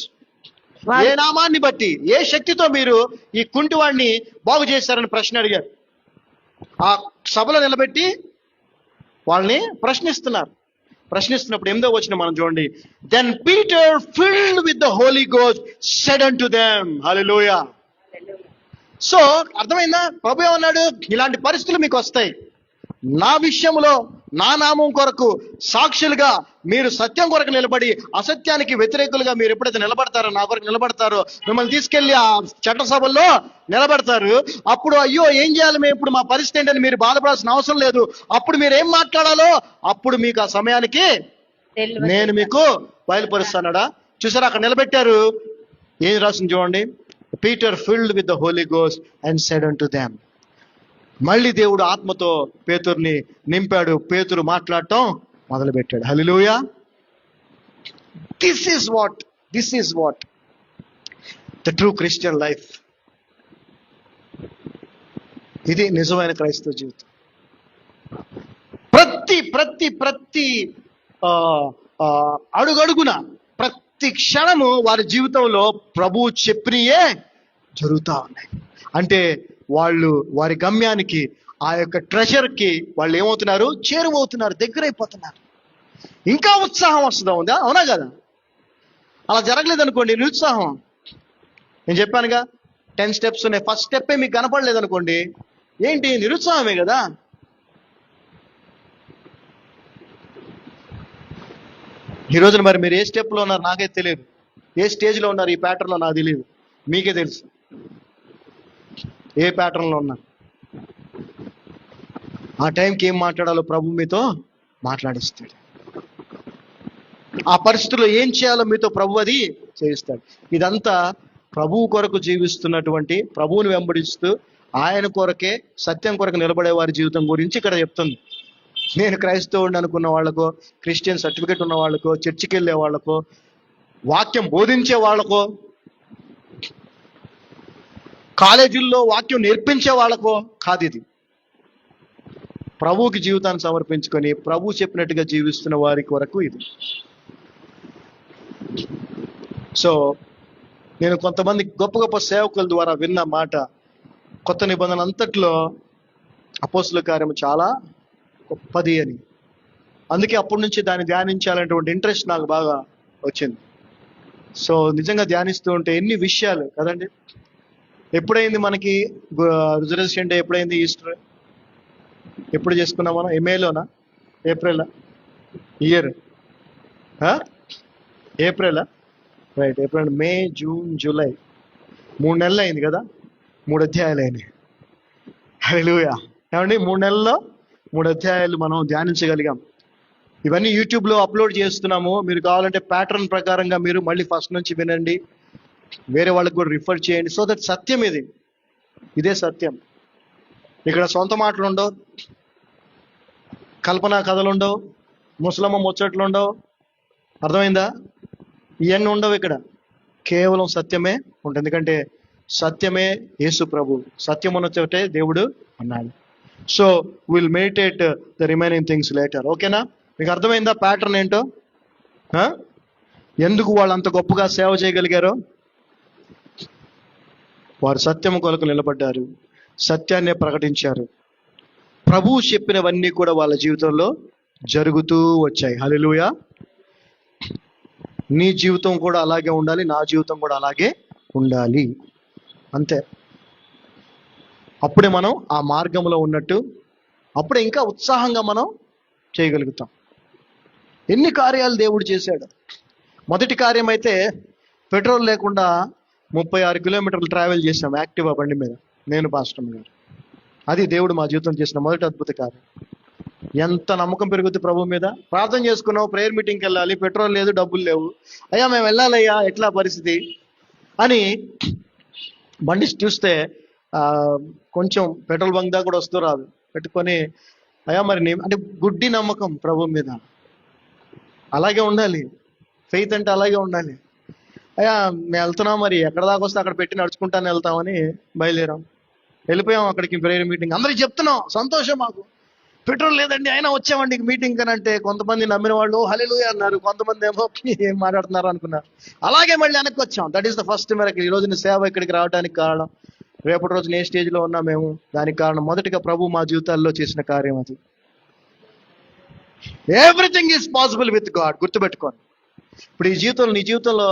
ఏ నామాన్ని బట్టి, ఏ శక్తితో మీరు ఈ కుంటివాడిని బాగు చేశారని ప్రశ్న అడిగారు. ఆ సభలో నిలబెట్టి వాళ్ళని ప్రశ్నిస్తున్నప్పుడు 8వ వచనం మనం చూడండి. Then Peter filled with the Holy Ghost said unto them, hallelujah. So అర్థమైందా? ప్రభు ఏమన్నాడు? ఇలాంటి పరిస్థితులు మీకు వస్తాయి. నా విషయంలో, నా నామం కొరకు సాక్షులుగా మీరు సత్యం కొరకు నిలబడి, అసత్యానికి వ్యతిరేకులుగా మీరు ఎప్పుడైతే నిలబడతారో, నా కొరకు నిలబడతారో, మిమ్మల్ని తీసుకెళ్లి ఆ చట్టసభల్లో నిలబడతారు. అప్పుడు అయ్యో ఏం చేయాలి మేము ఇప్పుడు, మా పరిస్థితి ఏంటని మీరు బాధపడాల్సిన అవసరం లేదు. అప్పుడు మీరు ఏం మాట్లాడాలో అప్పుడు మీకు ఆ సమయానికి నేను మీకు బయలుపరుస్తానడా. చూసారా, అక్కడ నిలబెట్టారు. ఏం రాసింది చూడండి. Peter filled with the Holy Ghost and said unto them. మళ్ళీ దేవుడు ఆత్మతో పేతురుని నింపాడు. పేతురు మాట్లాడటం మొదలు పెట్టాడు. హల్లెలూయా. This is what the true Christian life. ఇది నిజమైన క్రైస్తవ జీవితం. ప్రతి అడుగడుగున, ప్రతి క్షణము వారి జీవితంలో ప్రభువు చెప్పినయే జరుగుతూ ఉన్నాయి. అంటే వాళ్ళు వారి గమ్యానికి, ఆ యొక్క ట్రెజర్కి వాళ్ళు ఏమవుతున్నారు? చేరువవుతున్నారు, దగ్గరైపోతున్నారు. ఇంకా ఉత్సాహం వస్తుందా? ఉందా? అవునా కదా? అలా జరగలేదు అనుకోండి, నిరుత్సాహం. నేను చెప్పానుగా 10 స్టెప్స్ ఉన్నాయి. ఫస్ట్ స్టెప్పే మీకు కనపడలేదు అనుకోండి, ఏంటి? నిరుత్సాహమే కదా. ఈ రోజున మరి మీరు ఏ స్టెప్లో ఉన్నారు నాకే తెలియదు, ఏ స్టేజ్లో ఉన్నారు ఈ ప్యాటర్న్లో నాకు తెలియదు, మీకే తెలుసు ఏ ప్యాటర్న్లో ఉన్నారు. ఆ టైంకి ఏం మాట్లాడాలో ప్రభు మీతో మాట్లాడిస్తాడు. ఆ పరిస్థితుల్లో ఏం చేయాలో మీతో ప్రభు అది చేయిస్తాడు. ఇదంతా ప్రభువు కొరకు జీవిస్తున్నటువంటి, ప్రభువుని వెంబడిస్తూ ఆయన కొరకే, సత్యం కొరకు నిలబడే వారి జీవితం గురించి ఇక్కడ చెప్తుంది. నేను క్రైస్తవుడిని అనుకున్న వాళ్ళకో, క్రిస్టియన్ సర్టిఫికేట్ ఉన్న వాళ్ళకో, చర్చికి వెళ్ళే వాళ్ళకో, వాక్యం బోధించే వాళ్ళకో, కాలేజీల్లో వాక్యం నేర్పించే వాళ్ళకో కాదు ఇది. ప్రభువుకి జీవితాన్ని సమర్పించుకొని ప్రభు చెప్పినట్టుగా జీవిస్తున్న వారి కొరకు ఇది. సో నేను కొంతమంది గొప్ప గొప్ప సేవకుల ద్వారా విన్న మాట, కొత్త నిబంధన అంతట్లో అపోస్తుల కార్యము చాలా గొప్పది అని. అందుకే అప్పటి నుంచి దాన్ని ధ్యానించాలనేటువంటి ఇంట్రెస్ట్ నాకు బాగా వచ్చింది. సో నిజంగా ధ్యానిస్తూ ఉంటే ఎన్ని విషయాలు కదండి. ఎప్పుడైంది మనకి రిజర్వేషన్ డే? ఎప్పుడైంది ఈస్టర్? ఎప్పుడు చేసుకున్నాం మనం? మేలోనా, ఏప్రిలా? ఇయర్ ఏప్రిలా? రైట్, ఏప్రిల్, మే, జూన్, జూలై, 3 నెలలు అయింది కదా, 3 అధ్యాయాలు అయినాయి. హల్లెలూయా. ఏమండి, 3 నెలల్లో 3 అధ్యాయాలు మనం ధ్యానించగలిగాం. ఇవన్నీ యూట్యూబ్లో అప్లోడ్ చేస్తున్నాము. మీరు కావాలంటే ప్యాటర్న్ ప్రకారంగా మీరు మళ్ళీ ఫస్ట్ నుంచి వినండి, వేరే వాళ్ళకి కూడా రిఫర్ చేయండి. సో దట్ సత్యం ఇదే సత్యం. ఇక్కడ సొంత మాటలు ఉండవు, కల్పనా కథలు ఉండవు, ముసలమ్మ ముచ్చట్లు ఉండవు. అర్థమైందా? ఇవన్నీ ఉండవు ఇక్కడ. కేవలం సత్యమే ఉంటుంది. ఎందుకంటే సత్యమే యేసు ప్రభు. సత్యం ఉన్న చోటే దేవుడు అన్నాడు. So will meditate the remaining things later. ఓకేనా? మీకు అర్థమైందా ప్యాటర్న్ ఏంటో? ఎందుకు వాళ్ళు అంత గొప్పగా సేవ చేయగలిగారో? వారు సత్యము కొరకు నిలబడ్డారు, సత్యాన్నే ప్రకటించారు. ప్రభువు చెప్పినవన్నీ కూడా వాళ్ళ జీవితంలో జరుగుతూ వచ్చాయి. హల్లెలూయా. నీ జీవితం కూడా అలాగే ఉండాలి, నా జీవితం కూడా అలాగే ఉండాలి. అంతే. అప్పుడే మనం ఆ మార్గంలో ఉన్నట్టు, అప్పుడే ఇంకా ఉత్సాహంగా మనం చేయగలుగుతాం. ఎన్ని కార్యాలు దేవుడు చేశాడు. మొదటి కార్యం అయితే పెట్రోల్ లేకుండా 36 కిలోమీటర్లు ట్రావెల్ చేసాం యాక్టివా బండి మీద, నేను పాస్టర్ గారు. అది దేవుడు మా జీవితం చేసిన మొదటి అద్భుత కార్యం. ఎంత నమ్మకం పెరుగుతుంది ప్రభు మీద. ప్రార్థన చేసుకున్నావు, ప్రేయర్ మీటింగ్కి వెళ్ళాలి, పెట్రోల్ లేదు, డబ్బులు లేవు. అయ్యా మేము వెళ్ళాలయ్యా, ఎట్లా పరిస్థితి అని బండి చూస్తే కొంచెం పెట్రోల్ బంక్ దాకా కూడా వస్తూ రాదు పెట్టుకొని, అయ్యా మరి అంటే గుడ్డి నమ్మకం ప్రభు మీద. అలాగే ఉండాలి, ఫెయిత్ అంటే అలాగే ఉండాలి. అయ్యా మేము వెళ్తున్నాం, మరి ఎక్కడ దాకా వస్తే అక్కడ పెట్టి నడుచుకుంటానే వెళ్తామని బయలుదేరాం. వెళ్ళిపోయాం అక్కడికి ప్రేయర్ మీటింగ్. అందరికి చెప్తున్నాం, సంతోషం మాకు, పెట్రోల్ లేదండి అయినా వచ్చామండి మీటింగ్ అని. అంటే కొంతమంది నమ్మిన వాళ్ళు హల్లెలూయా అన్నారు, కొంతమంది ఏమో ఏం మాట్లాడుతున్నారు అనుకున్నారు. అలాగే మళ్ళీ వెనక్కి వచ్చాం. That is the first miracle. ఈ రోజున సేవ ఇక్కడికి రావడానికి కారణం, రేపటి రోజున ఏ స్టేజ్లో ఉన్నా మేము దానికి కారణం మొదటిగా ప్రభు మా జీవితాల్లో చేసిన కార్యం అది. Everything is possible with God. గుర్తుపెట్టుకోండి. ఇప్పుడు నీ జీవితంలో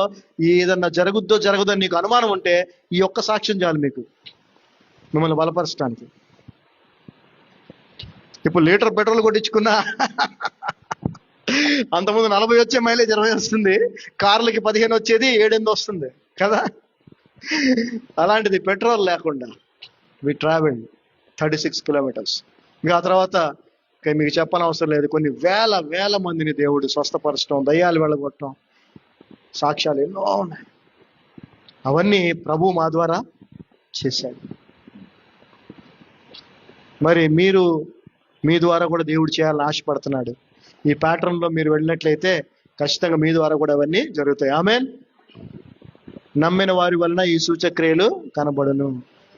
ఏదన్నా జరుగుద్దో జరగదో నీకు అనుమానం ఉంటే ఈ ఒక్క సాక్ష్యం చాలు మీకు, మిమ్మల్ని బలపరచడానికి. ఇప్పుడు లీటర్ పెట్రోల్ కొట్టించుకున్నా అంతకుముందు 40 వచ్చే మైలేజ్ 20 వస్తుంది, కార్లకి 15 వచ్చేది 7-8 వస్తుంది కదా. అలాంటిది పెట్రోల్ లేకుండా వి ట్రావెల్ 36 కిలోమీటర్స్. ఇంకా ఆ తర్వాత మీకు చెప్పనవసరం లేదు, కొన్ని వేల మందిని దేవుడు స్వస్థపరచడం, దయ్యాలు వెళ్ళగొట్టడం, సాక్ష్యాలు ఎన్నో ఉన్నాయి. అవన్నీ ప్రభు మా ద్వారా చేశాడు. మరి మీ ద్వారా కూడా దేవుడు చేయాలని ఆశపడుతున్నాడు. ఈ ప్యాటర్న్లో మీరు వెళ్ళినట్లయితే ఖచ్చితంగా మీ ద్వారా కూడా అవన్నీ జరుగుతాయి. ఆమేన్. నమ్మిన వారి వలన ఈ సూచక్రియలు కనబడును.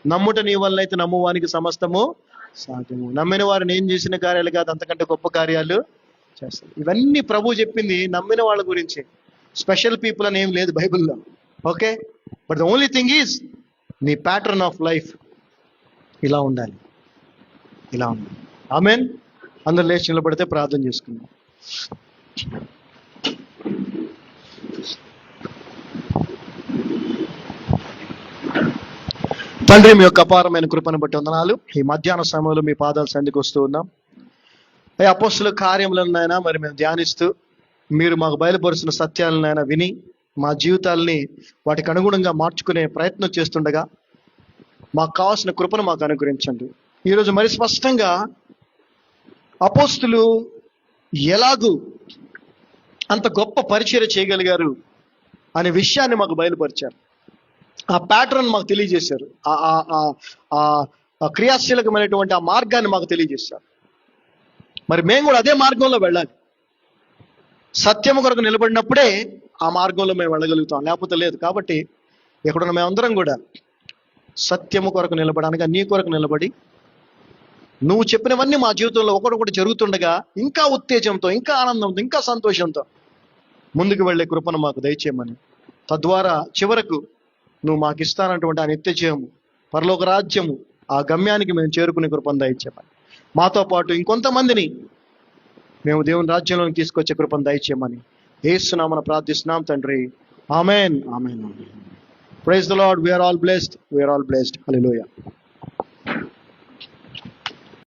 నమ్ముట నీ వలన అయితే నమ్మువానికి సమస్తము సాధ్యము. నమ్మిన వారిని ఏం చేసిన కార్యాలు కాదు, అంతకంటే గొప్ప కార్యాలు చేస్తారు. ఇవన్నీ ప్రభు చెప్పింది నమ్మిన వాళ్ళ గురించి. స్పెషల్ పీపుల్ అని ఏం లేదు బైబిల్లో. Okay, but the only thing is నీ ప్యాటర్న్ ఆఫ్ లైఫ్ ఇలా ఉండాలి, ఇలా ఉండాలి. ఆమేన్. అందరు లేచి నిలబడితే ప్రార్థన చేసుకుందాం. తండ్రి, మీ యొక్క అపారమైన కృపను బట్టి వందనాలు. ఈ మధ్యాహ్న సమయంలో మీ పాదాల సంధికి వస్తూ ఉన్నాం. అపోస్తలుల కార్యములనైనా మరి మేము ధ్యానిస్తూ మీరు మాకు బయలుపరుస్తున్న సత్యాలనైనా విని మా జీవితాలని వాటికి అనుగుణంగా మార్చుకునే ప్రయత్నం చేస్తుండగా మాకు కావాల్సిన కృపను మాకు అనుగ్రహించండి. ఈరోజు మరి స్పష్టంగా అపోస్తలు ఎలాగూ అంత గొప్ప పరిచర్య చేయగలిగారు అనే విషయాన్ని మాకు బయలుపరిచారు. ఆ ప్యాటర్న్ మాకు తెలియజేశారు. ఆ క్రియాశీలకమైనటువంటి ఆ మార్గాన్ని మాకు తెలియజేశారు. మరి మేము కూడా అదే మార్గంలో వెళ్ళాలి. సత్యము కొరకు నిలబడినప్పుడే ఆ మార్గంలో మేము వెళ్ళగలుగుతాం, లేకపోతే లేదు. కాబట్టి ఎక్కడున్న మేమందరం కూడా సత్యము కొరకు నిలబడనగా నీ కొరకు నిలబడి, నువ్వు చెప్పినవన్నీ మా జీవితంలో ఒకటొకటి జరుగుతుండగా ఇంకా ఉత్తేజంతో, ఇంకా ఆనందంతో, ఇంకా సంతోషంతో ముందుకు వెళ్ళే కృపను మాకు దయచేయమని, తద్వారా చివరకు నువ్వు మాకు ఇస్తానటువంటి ఆ నిత్య జీవము, పరలోక రాజ్యము, ఆ గమ్యానికి మేము చేరుకునే కృపను దయచేయమని, మాతో పాటు ఇంకొంతమందిని మేము దేవుని రాజ్యంలోకి తీసుకొచ్చే కృపను దయచేయమని యేసునామమున ప్రార్థిస్తున్నాం తండ్రి. ఆమేన్. ఆమేన్. Praise the Lord. We are all blessed. Hallelujah.